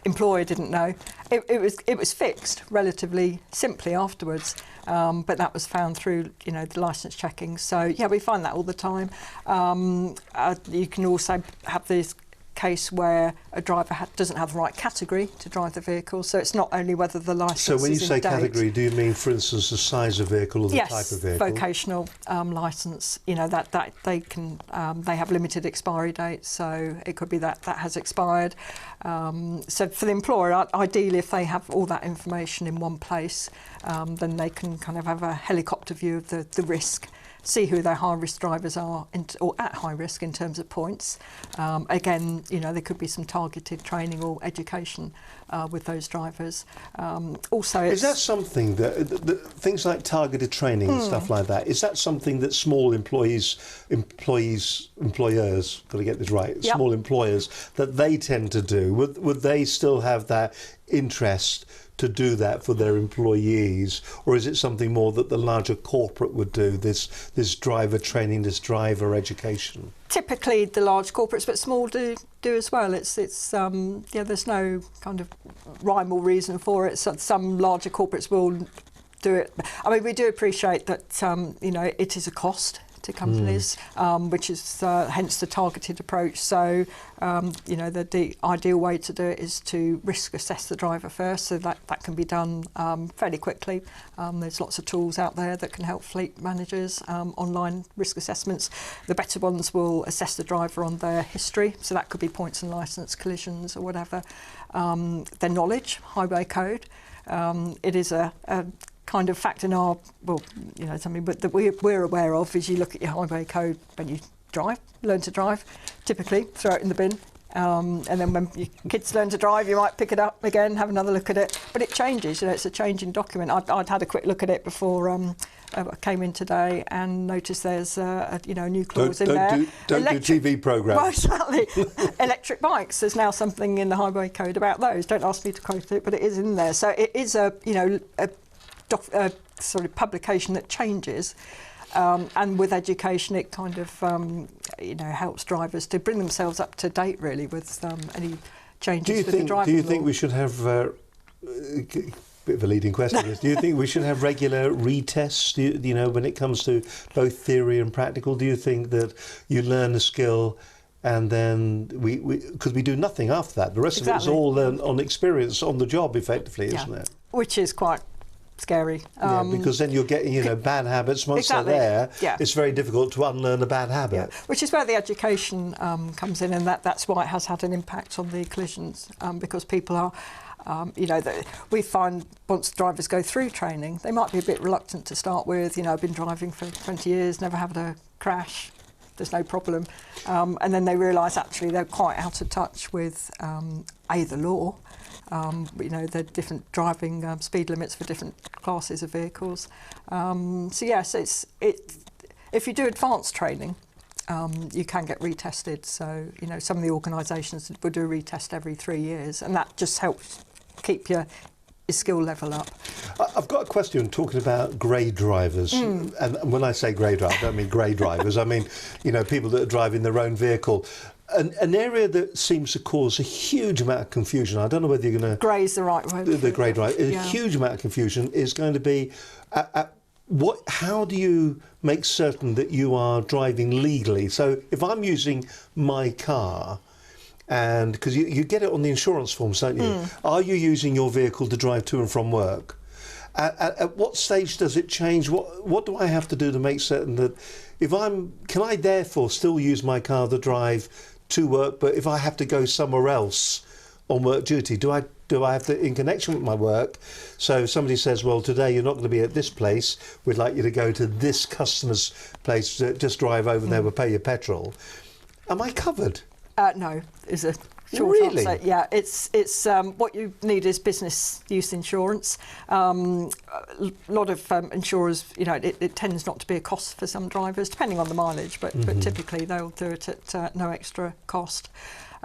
[SPEAKER 3] employer didn't know. It was fixed relatively simply afterwards, but that was found through, you know, the licence checking. So yeah, we find that all the time. You can also have this case where a driver doesn't have the right category to drive the vehicle, so it's not only whether the licence is in date.
[SPEAKER 2] So when you say category, do you mean, for instance, the size of vehicle or the type of vehicle?
[SPEAKER 3] Yes, vocational licence. You know, that they can they have limited expiry dates, so it could be that has expired. So for the employer, ideally, if they have all that information in one place, then they can kind of have a helicopter view of the risk, see who their high-risk drivers are, or at high risk in terms of points. Again, you know, there could be some targeted training or education with those drivers. Also,
[SPEAKER 2] is that something that things like targeted training and stuff like that? Is that something that small employers, got to get this right, small employers, that they tend to do? Would they still have that interest to do that for their employees, or is it something more that the larger corporate would do, this driver training, this driver education?
[SPEAKER 3] Typically the large corporates, but small do as well. It's yeah, there's no kind of rhyme or reason for it. So some larger corporates will do it. I mean, we do appreciate that you know, it is a cost to companies, which is hence the targeted approach. So, the ideal way to do it is to risk assess the driver first, so that can be done fairly quickly. There's lots of tools out there that can help fleet managers, online risk assessments. The better ones will assess the driver on their history, so that could be points and licence, collisions or whatever. Their knowledge, highway code. It is a kind of fact in our, something that we're aware of is you look at your highway code when you learn to drive, typically throw it in the bin. And then when your kids learn to drive, you might pick it up again, have another look at it. But it changes, it's a changing document. I'd had a quick look at it before I came in today and noticed there's a new clause in there.
[SPEAKER 2] Don't do TV programmes.
[SPEAKER 3] Well, exactly. Electric bikes, there's now something in the highway code about those. Don't ask me to quote it, but it is in there. So it is a sort of publication that changes. And with education, it kind of helps drivers to bring themselves up to date, really, with any changes with the driving
[SPEAKER 2] Do you think
[SPEAKER 3] law.
[SPEAKER 2] we should have bit of a leading question? Do you think we should have regular retests? When it comes to both theory and practical, do you think that you learn a skill and then because we do nothing after that? The rest of it is all learned on experience, on the job, effectively, isn't it?
[SPEAKER 3] Which is quite scary.
[SPEAKER 2] Because then you're getting, bad habits. Once they're there, it's very difficult to unlearn a bad habit.
[SPEAKER 3] Yeah. Which is where the education comes in, and that's why it has had an impact on the collisions, because people are, we find once drivers go through training, they might be a bit reluctant to start with. I've been driving for 20 years, never had a crash, there's no problem. And then they realise actually they're quite out of touch with the law. The different driving speed limits for different classes of vehicles. So yes, if you do advanced training, you can get retested. So some of the organisations will do a retest every 3 years, and that just helps keep your skill level up.
[SPEAKER 2] I've got a question talking about grey drivers, and when I say grey driver, I don't mean grey drivers. I mean people that are driving their own vehicle. An area that seems to cause a huge amount of confusion. I don't know whether you're going to...
[SPEAKER 3] Grey's the right word.
[SPEAKER 2] The grey drive. A huge amount of confusion is going to be how do you make certain that you are driving legally? So if I'm using my car, and because you get it on the insurance forms, don't you? Are you using your vehicle to drive to and from work? At what stage does it change? What do I have to do to make certain that can I therefore still use my car to drive to work, but if I have to go somewhere else on work duty, do I have to, in connection with my work, so if somebody says, well, today you're not going to be at this place, we'd like you to go to this customer's place, just drive over there, we'll pay your petrol. Am I covered?
[SPEAKER 3] No, is a short answer. Yeah, it's what you need is business use insurance. A lot of insurers, it tends not to be a cost for some drivers, depending on the mileage, but typically they'll do it at no extra cost,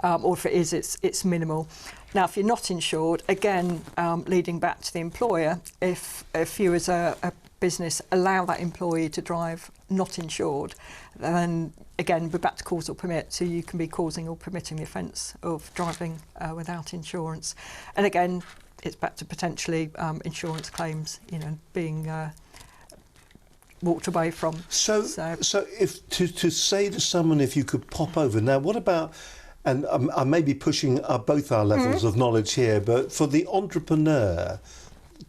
[SPEAKER 3] or if it is, it's minimal. Now, if you're not insured, again, leading back to the employer, if you as a business allow that employee to drive not insured, then again we're back to cause or permit, so you can be causing or permitting the offence of driving without insurance. And again, it's back to potentially insurance claims, being walked away from.
[SPEAKER 2] So if to say to someone, if you could pop over now, what about? And I may be pushing both our levels of knowledge here, but for the entrepreneur,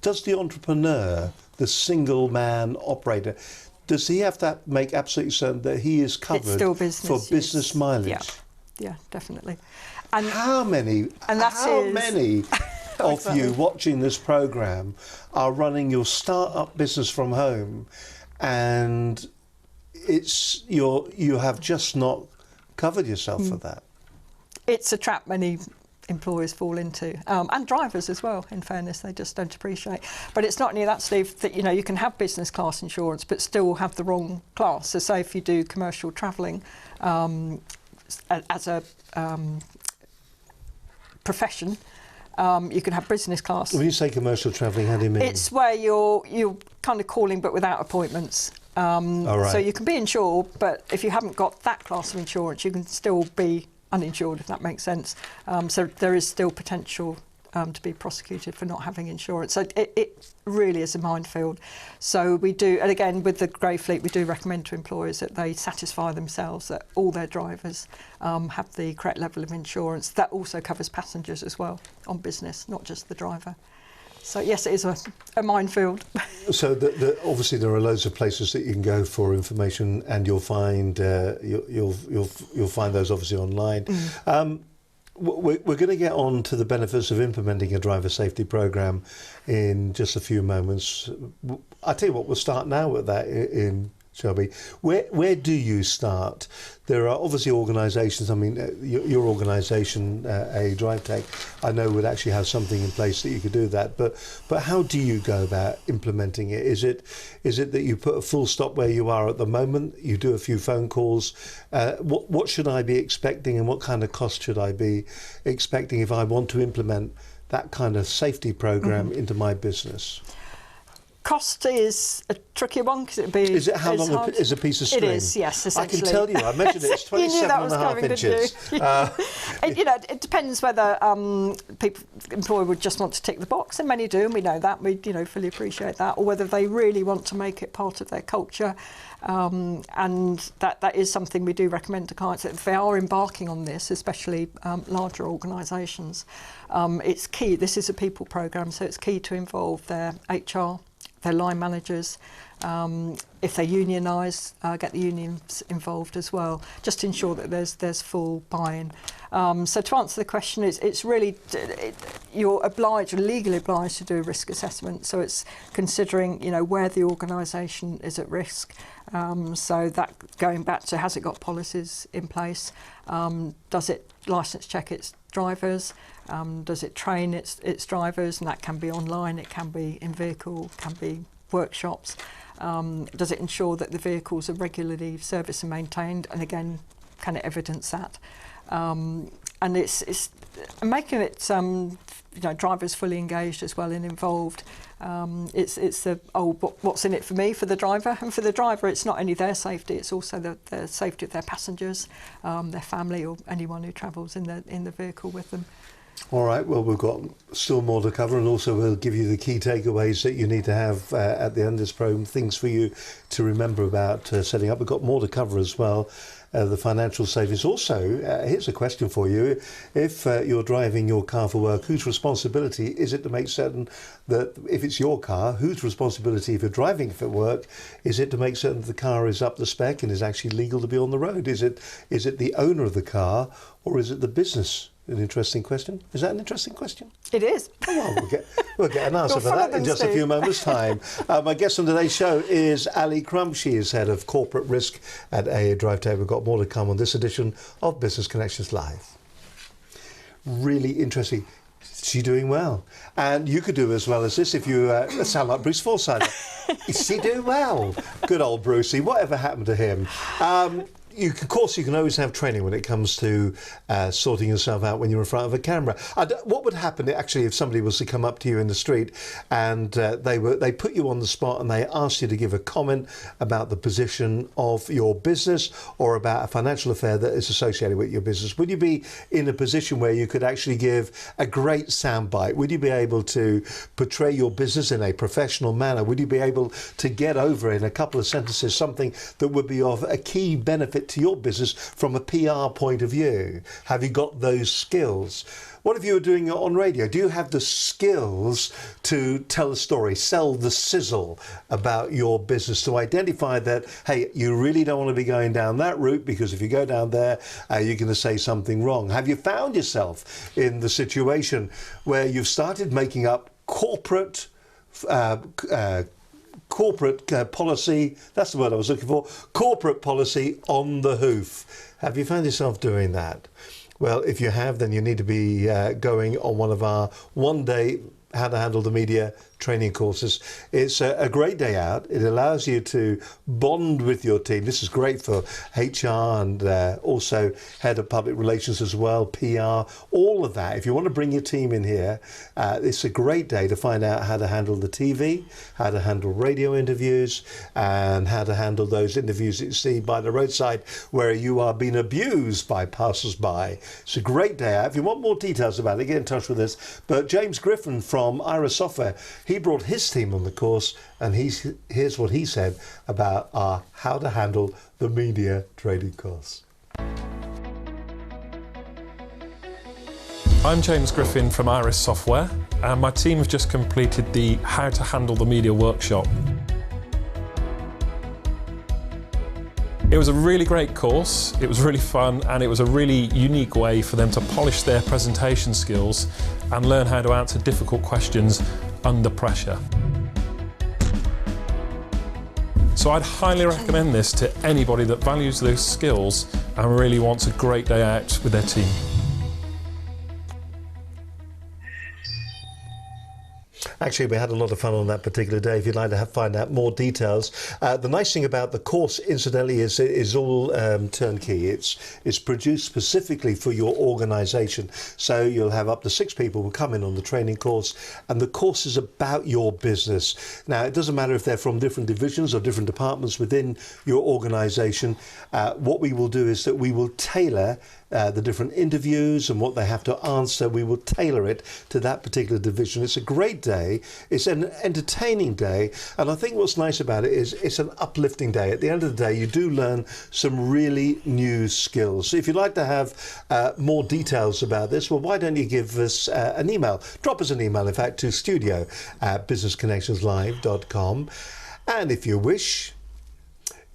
[SPEAKER 2] does the entrepreneur, the single man operator, does he have to make absolutely certain that he is covered for business mileage?
[SPEAKER 3] Yeah, definitely. And
[SPEAKER 2] how many of you watching this programme are running your start-up business from home, and you have just not covered yourself for that?
[SPEAKER 3] It's a trap many employers fall into, and drivers as well, in fairness, they just don't appreciate. But it's not only that, Steve, that you can have business class insurance but still have the wrong class. So say if you do commercial travelling as a profession, you can have business class.
[SPEAKER 2] When you say commercial travelling, how do you mean?
[SPEAKER 3] It's where you're kind of calling but without appointments.
[SPEAKER 2] All right.
[SPEAKER 3] So you can be insured, but if you haven't got that class of insurance, you can still be uninsured, if that makes sense. So there is still potential to be prosecuted for not having insurance. So it really is a minefield. So we do, and again with the grey fleet, we do recommend to employers that they satisfy themselves that all their drivers have the correct level of insurance. That also covers passengers as well on business, not just the driver. So yes, it is a minefield.
[SPEAKER 2] So obviously there are loads of places that you can go for information, and you'll find you'll find those obviously online. We're going to get on to the benefits of implementing a driver safety program in just a few moments. I'll tell you what, we'll start now with that in Shelby. Where do you start? There are obviously organisations, I mean, your organisation, AADriveTech, I know would actually have something in place that you could do that, but how do you go about implementing it? Is it that you put a full stop where you are at the moment, you do a few phone calls? What should I be expecting, and what kind of cost should I be expecting if I want to implement that kind of safety program into my business?
[SPEAKER 3] Cost is a tricky one because it'd be.
[SPEAKER 2] Is it how long is a piece of string?
[SPEAKER 3] It is, yes, essentially.
[SPEAKER 2] I can tell you, I measured it, it's 27.5 inches.
[SPEAKER 3] It depends whether employer would just want to tick the box, and many do, and we know that, we fully appreciate that, or whether they really want to make it part of their culture. And that is something we do recommend to clients that if they are embarking on this, especially larger organisations, it's key. This is a people programme, so it's key to involve their HR, their line managers. If they unionise, get the unions involved as well, just to ensure that there's full buy-in. So to answer the question, it's really you're legally obliged to do a risk assessment. So it's considering where the organisation is at risk. So that going back to, has it got policies in place? Does it licence check its drivers? Does it train its drivers? And that can be online, it can be in vehicle, can be workshops. Does it ensure that the vehicles are regularly serviced and maintained? And again, can it evidence that? And it's making it drivers fully engaged as well and involved. It's the what's in it for me, for the driver, and for the driver it's not only their safety, it's also the safety of their passengers, their family, or anyone who travels in the vehicle with them.
[SPEAKER 2] All right, well, we've got still more to cover, and also we'll give you the key takeaways that you need to have at the end of this program, things for you to remember about setting up. We've got more to cover as well, the financial savings. Also, here's a question for you. If you're driving your car for work, whose responsibility is it to make certain that if it's your car, whose responsibility, if you're driving for work, is it to make certain that the car is up to spec and is actually legal to be on the road? Is it the owner of the car, or is it the business? An interesting question. Is that an interesting question?
[SPEAKER 3] It is.
[SPEAKER 2] Oh, well, we'll get an answer for that in just a few moments' time. My guest on today's show is Ali Crump. She is Head of Corporate Risk at AADriveTech. We've got more to come on this edition of Business Connections Live. Really interesting. She's doing well. And you could do as well as this if you sound like Bruce Forsyth. Is she doing well? Good old Brucey. Whatever happened to him? Of course, you can always have training when it comes to sorting yourself out when you're in front of a camera. What would happen actually if somebody was to come up to you in the street and they put you on the spot and they asked you to give a comment about the position of your business or about a financial affair that is associated with your business? Would you be in a position where you could actually give a great soundbite? Would you be able to portray your business in a professional manner? Would you be able to get over in a couple of sentences something that would be of a key benefit to your business from a PR point of view? Have you got those skills? What if you were doing it on radio? Do you have the skills to tell a story, sell the sizzle about your business, to identify that, hey, you really don't want to be going down that route because if you go down there, you're going to say something wrong? Have you found yourself in the situation where you've started making up corporate policy, that's the word I was looking for, corporate policy on the hoof? Have you found yourself doing that? Well, if you have, then you need to be going on one of our one-day How to Handle the Media training courses. It's a great day out. It allows you to bond with your team. This is great for HR and also head of public relations as well, PR, all of that. If you want to bring your team in here, it's a great day to find out how to handle the TV, how to handle radio interviews, and how to handle those interviews that you see by the roadside where you are being abused by passers-by. It's a great day out. If you want more details about it, get in touch with us. But James Griffin from Iris Software, he brought his team on the course, and here's what he said about our how to handle the media training course.
[SPEAKER 6] I'm James Griffin from Iris Software, and my team have just completed the How to Handle the Media workshop. It was a really great course, it was really fun, and it was a really unique way for them to polish their presentation skills and learn how to answer difficult questions under pressure. So I'd highly recommend this to anybody that values those skills and really wants a great day out with their team.
[SPEAKER 2] Actually, we had a lot of fun on that particular day. If you'd like to find out more details, the nice thing about the course, incidentally, is all turnkey. It's produced specifically for your organisation. So you'll have up to 6 people who come in on the training course, and the course is about your business. Now, it doesn't matter if they're from different divisions or different departments within your organisation. What we will do is that we will tailor the different interviews and what they have to answer. We will tailor it to that particular division. It's a great day. It's an entertaining day. And I think what's nice about it is it's an uplifting day. At the end of the day, you do learn some really new skills. So if you'd like to have more details about this, well, why don't you give us an email? Drop us an email, in fact, to studio@businessconnectionslive.com. And if you wish,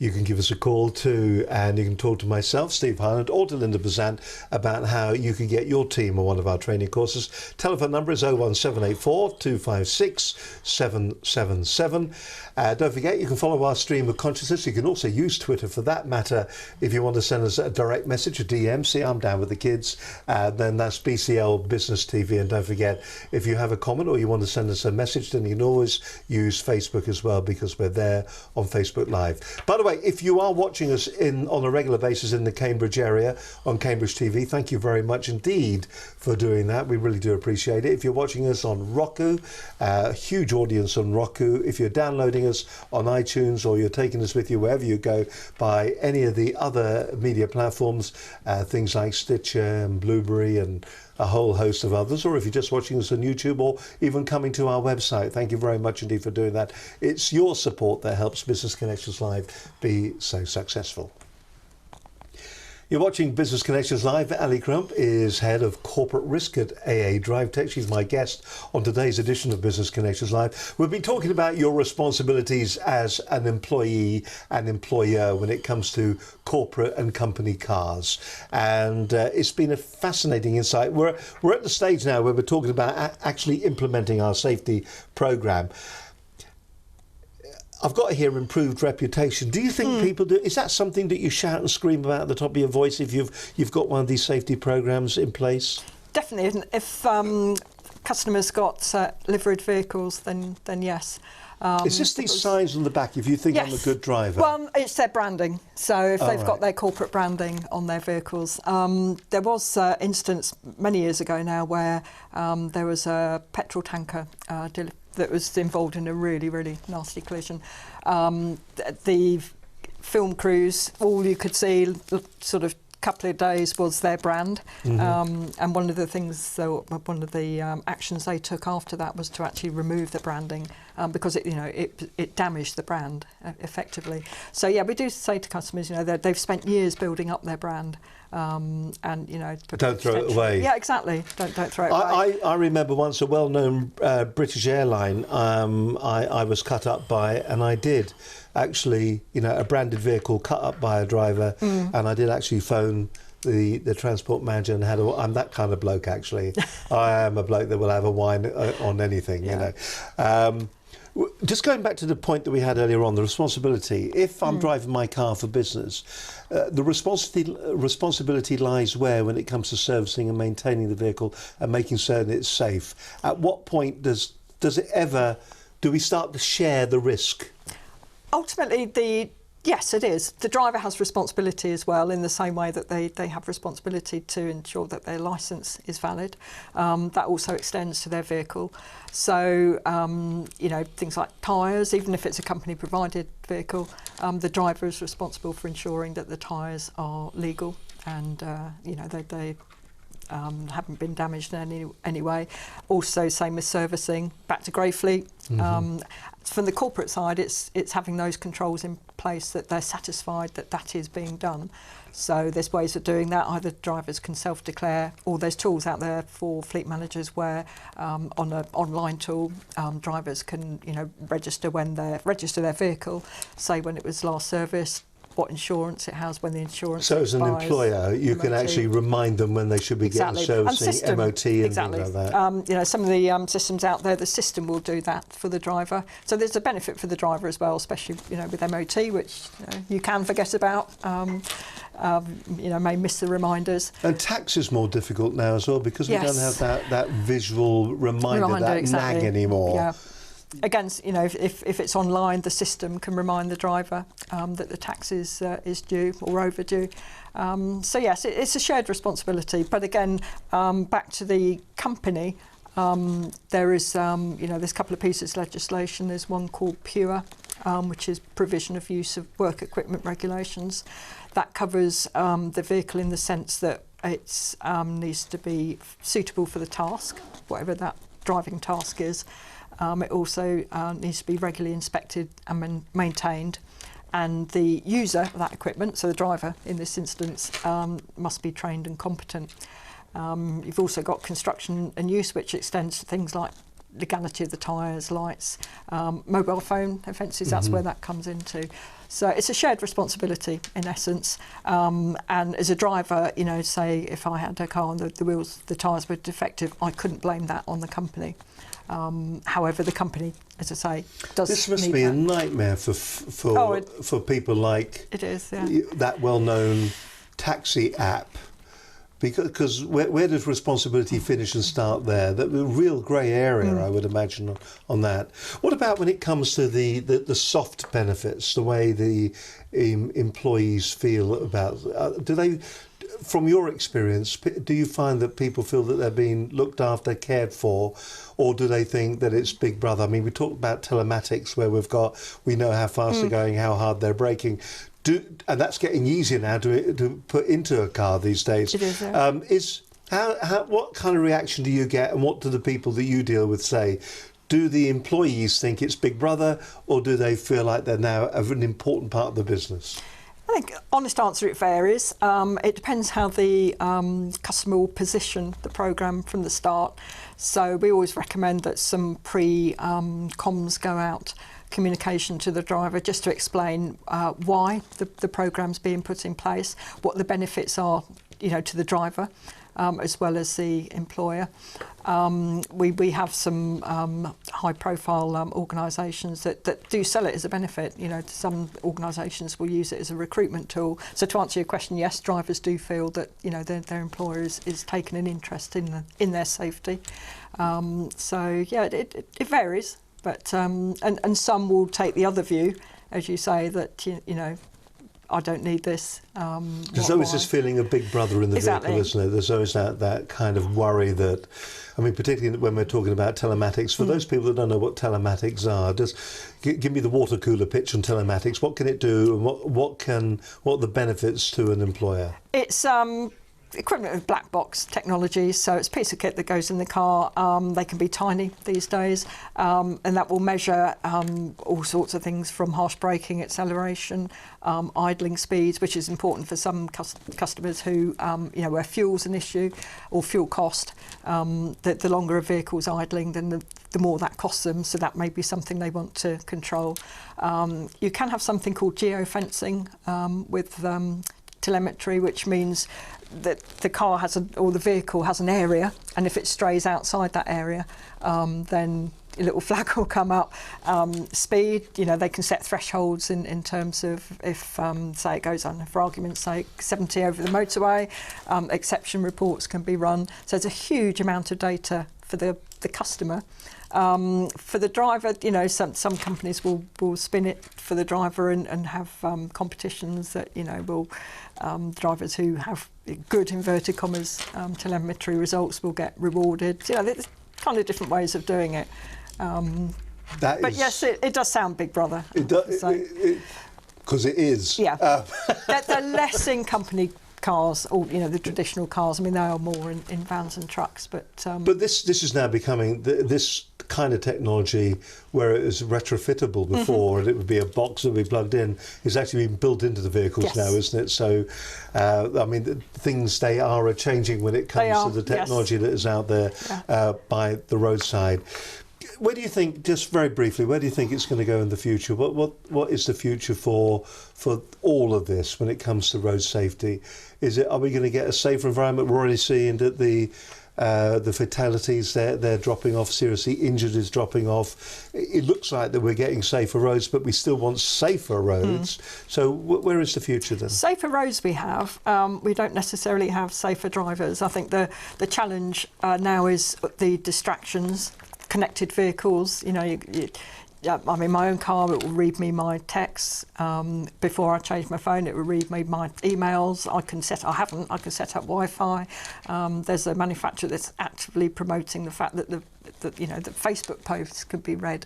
[SPEAKER 2] you can give us a call too, and you can talk to myself, Steve Highland, or to Linda Bazant about how you can get your team on one of our training courses. Telephone number is 01784 256 777. Don't forget, you can follow our stream of consciousness. You can also use Twitter for that matter. If you want to send us a direct message, a DM, see I'm down with the kids, then that's BCL Business TV. And don't forget, if you have a comment or you want to send us a message, then you can always use Facebook as well, because we're there on Facebook Live. By the way, if you are watching us on a regular basis in the Cambridge area on Cambridge TV, thank you very much indeed for doing that. We really do appreciate it. If you're watching us on Roku, huge audience on Roku. If you're downloading us on iTunes, or you're taking us with you wherever you go by any of the other media platforms, things like Stitcher and Blueberry and a whole host of others, or if you're just watching us on YouTube or even coming to our website, thank you very much indeed for doing that. It's your support that helps Business Connections Live be so successful. You're watching Business Connections Live. Ali Crump is Head of Corporate Risk at AADriveTech. She's my guest on today's edition of Business Connections Live. We've been talking about your responsibilities as an employee and employer when it comes to corporate and company cars. And it's been a fascinating insight. We're at the stage now where we're talking about actually implementing our safety program. I've got here improved reputation. Do you think people do? Is that something that you shout and scream about at the top of your voice if you've got one of these safety programs in place?
[SPEAKER 3] Definitely. If customers got liveried vehicles, then yes.
[SPEAKER 2] Is this these signs on the back if you think I'm a good driver?
[SPEAKER 3] Well, it's their branding. So if they've got their corporate branding on their vehicles. There was an instance many years ago now where there was a petrol tanker that was involved in a really, really nasty collision. The film crews, all you could see sort of couple of days was their brand, and one of the things, one of the actions they took after that was to actually remove the branding because it damaged the brand effectively. So yeah, we do say to customers, they've spent years building up their brand, and
[SPEAKER 2] don't throw it away.
[SPEAKER 3] Yeah, exactly. Don't throw it away.
[SPEAKER 2] I remember once a well-known British airline. I was cut up by, and I did. Actually, a branded vehicle cut up by a driver, and I did actually phone the transport manager and I'm that kind of bloke actually. I am a bloke that will have a wine on anything, Just going back to the point that we had earlier on, the responsibility. If I'm driving my car for business, the responsibility lies where when it comes to servicing and maintaining the vehicle and making certain it's safe. At what point does it ever do we start to share the risk?
[SPEAKER 3] Ultimately, yes, it is. The driver has responsibility as well, in the same way that they have responsibility to ensure that their licence is valid. That also extends to their vehicle. So, you know, things like tyres, even if it's a company-provided vehicle, the driver is responsible for ensuring that the tyres are legal and, you know, they haven't been damaged in any way. Also, same with servicing, back to grey fleet. From the corporate side, it's having those controls in place that they're satisfied that that is being done. So there's ways of doing that. Either drivers can self-declare, or there's tools out there for fleet managers where on an online tool, drivers can, you know, register their vehicle, say when it was last serviced, what insurance it has, when the insurance
[SPEAKER 2] So as an
[SPEAKER 3] expires,
[SPEAKER 2] employer, you can
[SPEAKER 3] MOT.
[SPEAKER 2] actually remind them when they should be getting servicing, MOT and
[SPEAKER 3] exactly.
[SPEAKER 2] things like that.
[SPEAKER 3] You know, some of the systems out there, the system will do that for the driver. So there's a benefit for the driver as well, especially, you know, with MOT, which, you know, you can forget about. You know, may miss the reminders.
[SPEAKER 2] And tax is more difficult now as well, because we
[SPEAKER 3] Yes.
[SPEAKER 2] don't have that visual reminder, that
[SPEAKER 3] exactly.
[SPEAKER 2] nag anymore.
[SPEAKER 3] Yeah. Again, you know, if it's online, the system can remind the driver that the tax is due or overdue. So yes, it's a shared responsibility. But again, back to the company, there is, you know, there's a couple of pieces of legislation. There's one called PURE, which is Provision of Use of Work Equipment Regulations. That covers the vehicle in the sense that it needs to be suitable for the task, whatever that driving task is. It also needs to be regularly inspected and maintained, and the user of that equipment, so the driver in this instance, must be trained and competent. You've also got construction and use, which extends to things like legality of the tyres, lights, mobile phone offences, that's where that comes into. So it's a shared responsibility in essence. And as a driver, you know, say if I had a car and the wheels, the tyres were defective, I couldn't blame that on the company. However, the company, as I say, does.
[SPEAKER 2] This must
[SPEAKER 3] need
[SPEAKER 2] be
[SPEAKER 3] that.
[SPEAKER 2] a nightmare for people like
[SPEAKER 3] It is, yeah.
[SPEAKER 2] that well-known taxi app. Because where does responsibility finish and start there? The real grey area, I would imagine, on that. What about when it comes to the soft benefits, the way the employees feel about? Do they, from your experience, do you find that people feel that they're being looked after, cared for, or do they think that it's Big Brother? I mean, we talked about telematics, where we know how fast they're going, how hard they're braking. And that's getting easier now to put into a car these days.
[SPEAKER 3] It is, yeah.
[SPEAKER 2] What kind of reaction do you get, and what do the people that you deal with say? Do the employees think it's Big Brother, or do they feel like they're now an important part of the business?
[SPEAKER 3] I think, honest answer, it varies. It depends how the customer will position the programme from the start. So we always recommend that some comms go out, communication to the driver, just to explain why the programme's being put in place, what the benefits are, you know, to the driver, as well as the employer. We have some high-profile organisations that do sell it as a benefit. You know, some organisations will use it as a recruitment tool. So to answer your question, yes, drivers do feel that, you know, their employer is taking an interest in their safety. So yeah, it varies. But and some will take the other view, as you say, that you know, I don't need this.
[SPEAKER 2] There's always this feeling of Big Brother in the vehicle, isn't there? There's always that kind of worry that, I mean, particularly when we're talking about telematics. For those people that don't know what telematics are, just give me the water cooler pitch on telematics. What can it do, and what are the benefits to an employer?
[SPEAKER 3] It's equivalent of black box technology, so it's a piece of kit that goes in the car. They can be tiny these days, and that will measure all sorts of things from harsh braking, acceleration, idling speeds, which is important for some customers who, you know, where fuel's an issue or fuel cost. The longer a vehicle's idling, then the more that costs them, so that may be something they want to control. You can have something called geofencing with telemetry, which means that the car or the vehicle has an area, and if it strays outside that area, then a little flag will come up. Speed, you know, they can set thresholds in terms of if, say, it goes on, for argument's sake, 70 over the motorway, exception reports can be run. So there's a huge amount of data for the customer For the driver, you know, some companies will spin it for the driver and have competitions that, you know, will drivers who have good inverted commas telemetry results will get rewarded. You know, there's kind of different ways of doing it. But yes, it does sound Big Brother.
[SPEAKER 2] It does, because it is.
[SPEAKER 3] Yeah, they're less in company cars, or you know, the traditional cars. I mean, they are more in vans and trucks. But
[SPEAKER 2] this is now becoming this kind of technology where it was retrofittable before, and it would be a box that would be plugged in. Is actually being built into the vehicles now, isn't it? So, I mean, things they are changing when it comes to the technology that is out there by the roadside. Where do you think, just very briefly, where do you think it's going to go in the future? What is the future for all of this when it comes to road safety? Are we going to get a safer environment? We're already seeing that the fatalities they're dropping off, seriously injured is dropping off. It looks like that we're getting safer roads, but we still want safer roads. So where is the future then?
[SPEAKER 3] Safer roads we have. We don't necessarily have safer drivers. I think the challenge now is the distractions. Connected vehicles, you know, I mean, my own car, it will read me my texts. Before I change my phone, it will read me my emails. I can set up Wi-Fi. There's a manufacturer that's actively promoting the fact that that Facebook posts could be read.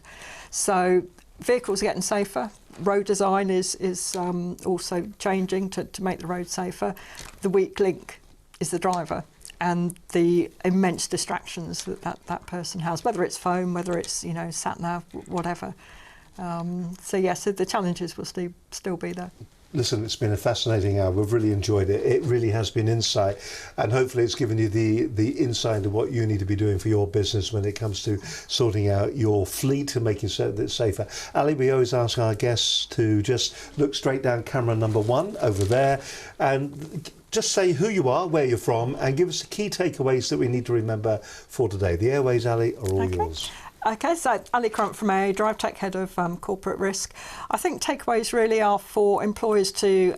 [SPEAKER 3] So vehicles are getting safer. Road design is also changing to make the road safer. The weak link is the driver. And the immense distractions that person has, whether it's phone, whether it's, you know, sat nav, whatever. So yes, the challenges will still be there.
[SPEAKER 2] Listen, it's been a fascinating hour. We've really enjoyed it. It really has been insight, and hopefully it's given you the insight into what you need to be doing for your business when it comes to sorting out your fleet and making certain that it's safer. Ali, we always ask our guests to just look straight down camera number 1 over there and just say who you are, where you're from, and give us the key takeaways that we need to remember for today. The airways, Ali, are all yours.
[SPEAKER 3] Okay, so Ali Crump from AADriveTech, Head of Corporate Risk. I think takeaways really are for employers to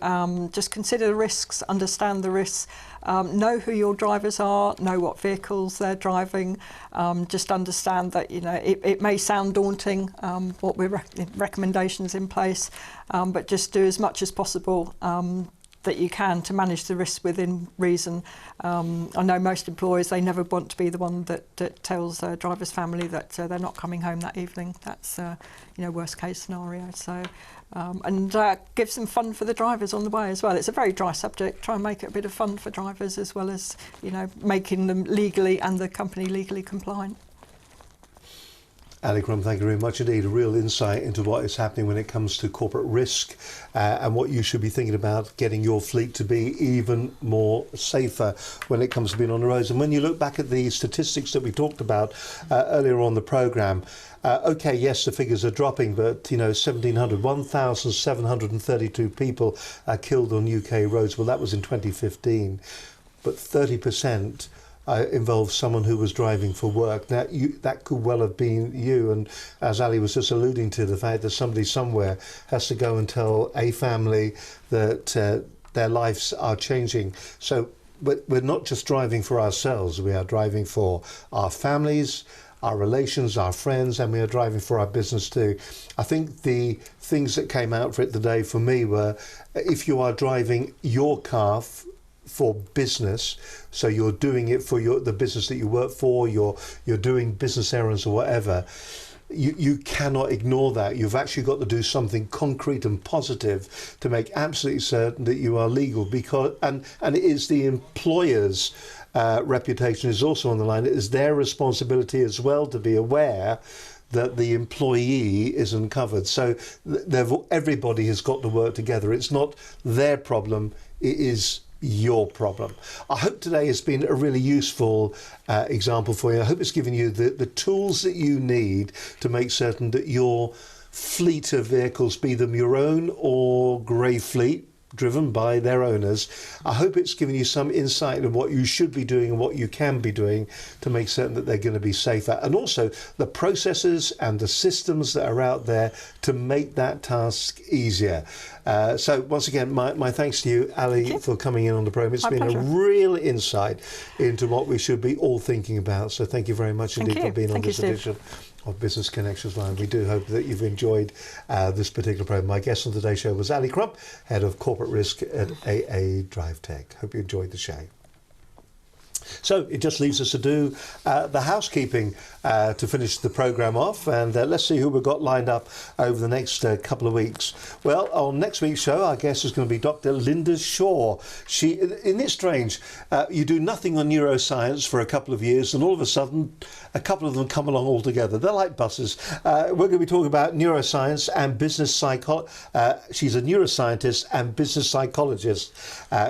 [SPEAKER 3] just consider the risks, understand the risks, know who your drivers are, know what vehicles they're driving, just understand that, you know, it may sound daunting, what we're recommendations in place, but just do as much as possible that you can to manage the risks within reason. I know most employers, they never want to be the one that tells their driver's family that they're not coming home that evening. That's worst case scenario. So and give some fun for the drivers on the way as well. It's a very dry subject. Try and make it a bit of fun for drivers, as well as, you know, making them legally and the company legally compliant.
[SPEAKER 2] Ali Crump, thank you very much indeed. A real insight into what is happening when it comes to corporate risk and what you should be thinking about getting your fleet to be even more safer when it comes to being on the roads. And when you look back at the statistics that we talked about earlier on the programme, okay, yes, the figures are dropping, but, you know, 1,732 people are killed on UK roads. Well, that was in 2015, but 30% involves someone who was driving for work. Now, that could well have been you, and as Ali was just alluding to, the fact that somebody somewhere has to go and tell a family that their lives are changing. So we're not just driving for ourselves, we are driving for our families, our relations, our friends, and we are driving for our business too. I think the things that came out for it today for me were, if you are driving your car for business, so you're doing it for the business that you work for, you're doing business errands or whatever, you cannot ignore that. You've actually got to do something concrete and positive to make absolutely certain that you are legal, because and it is the employer's reputation is also on the line. It is their responsibility as well to be aware that the employee isn't covered. So everybody has got to work together. It's not their problem, it is your problem. I hope today has been a really useful example for you. I hope it's given you the tools that you need to make certain that your fleet of vehicles, be them your own or grey fleet, driven by their owners, I hope it's given you some insight into what you should be doing and what you can be doing to make certain that they're going to be safer, and also the processes and the systems that are out there to make that task easier. So once again, my thanks to you, Ali, for coming in on the program. It's been a real insight into what we should be all thinking about. So thank you very much indeed for being on this edition of Business Connections Live. We do hope that you've enjoyed this particular program. My guest on today's show was Ali Crump, Head of Corporate Risk at AADriveTech. Hope you enjoyed the show. So it just leaves us to do the housekeeping to finish the programme off, and let's see who we've got lined up over the next couple of weeks. Well, on next week's show, our guest is going to be Dr. Linda Shaw. Isn't it strange? You do nothing on neuroscience for a couple of years, and all of a sudden, a couple of them come along all together. They're like buses. We're going to be talking about neuroscience and business psychology. She's a neuroscientist and business psychologist.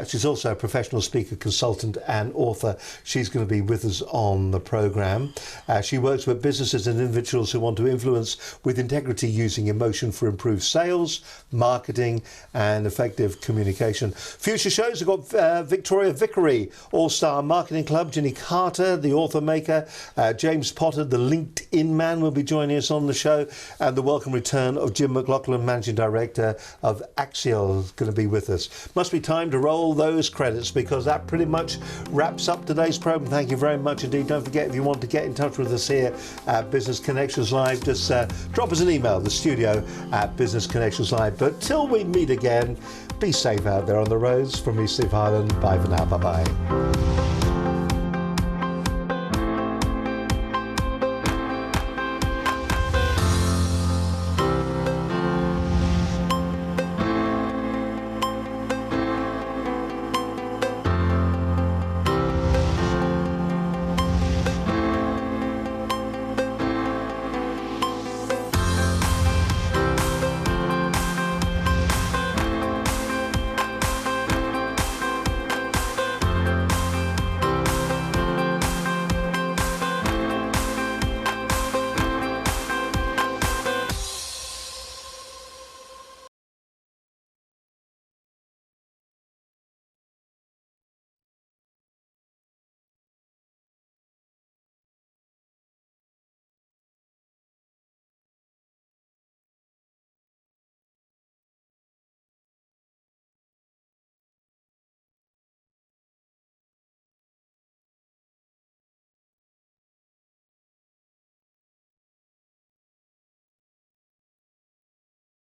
[SPEAKER 2] She's also a professional speaker, consultant, and author. She's going to be with us on the programme. She works with businesses and individuals who want to influence with integrity using emotion for improved sales, marketing and effective communication. Future shows have got Victoria Vickery, All-Star Marketing Club, Ginny Carter, the author maker, James Potter, the LinkedIn man, will be joining us on the show, and the welcome return of Jim McLaughlin, Managing Director of Axial, is going to be with us. Must be time to roll those credits, because that pretty much wraps up today's program. Thank you very much indeed. Don't forget, if you want to get in touch with us here at Business Connections Live, just drop us an email, the studio at Business Connections Live. But till we meet again, be safe out there on the roads. From me, Steve Harlan, bye for now. Bye-bye.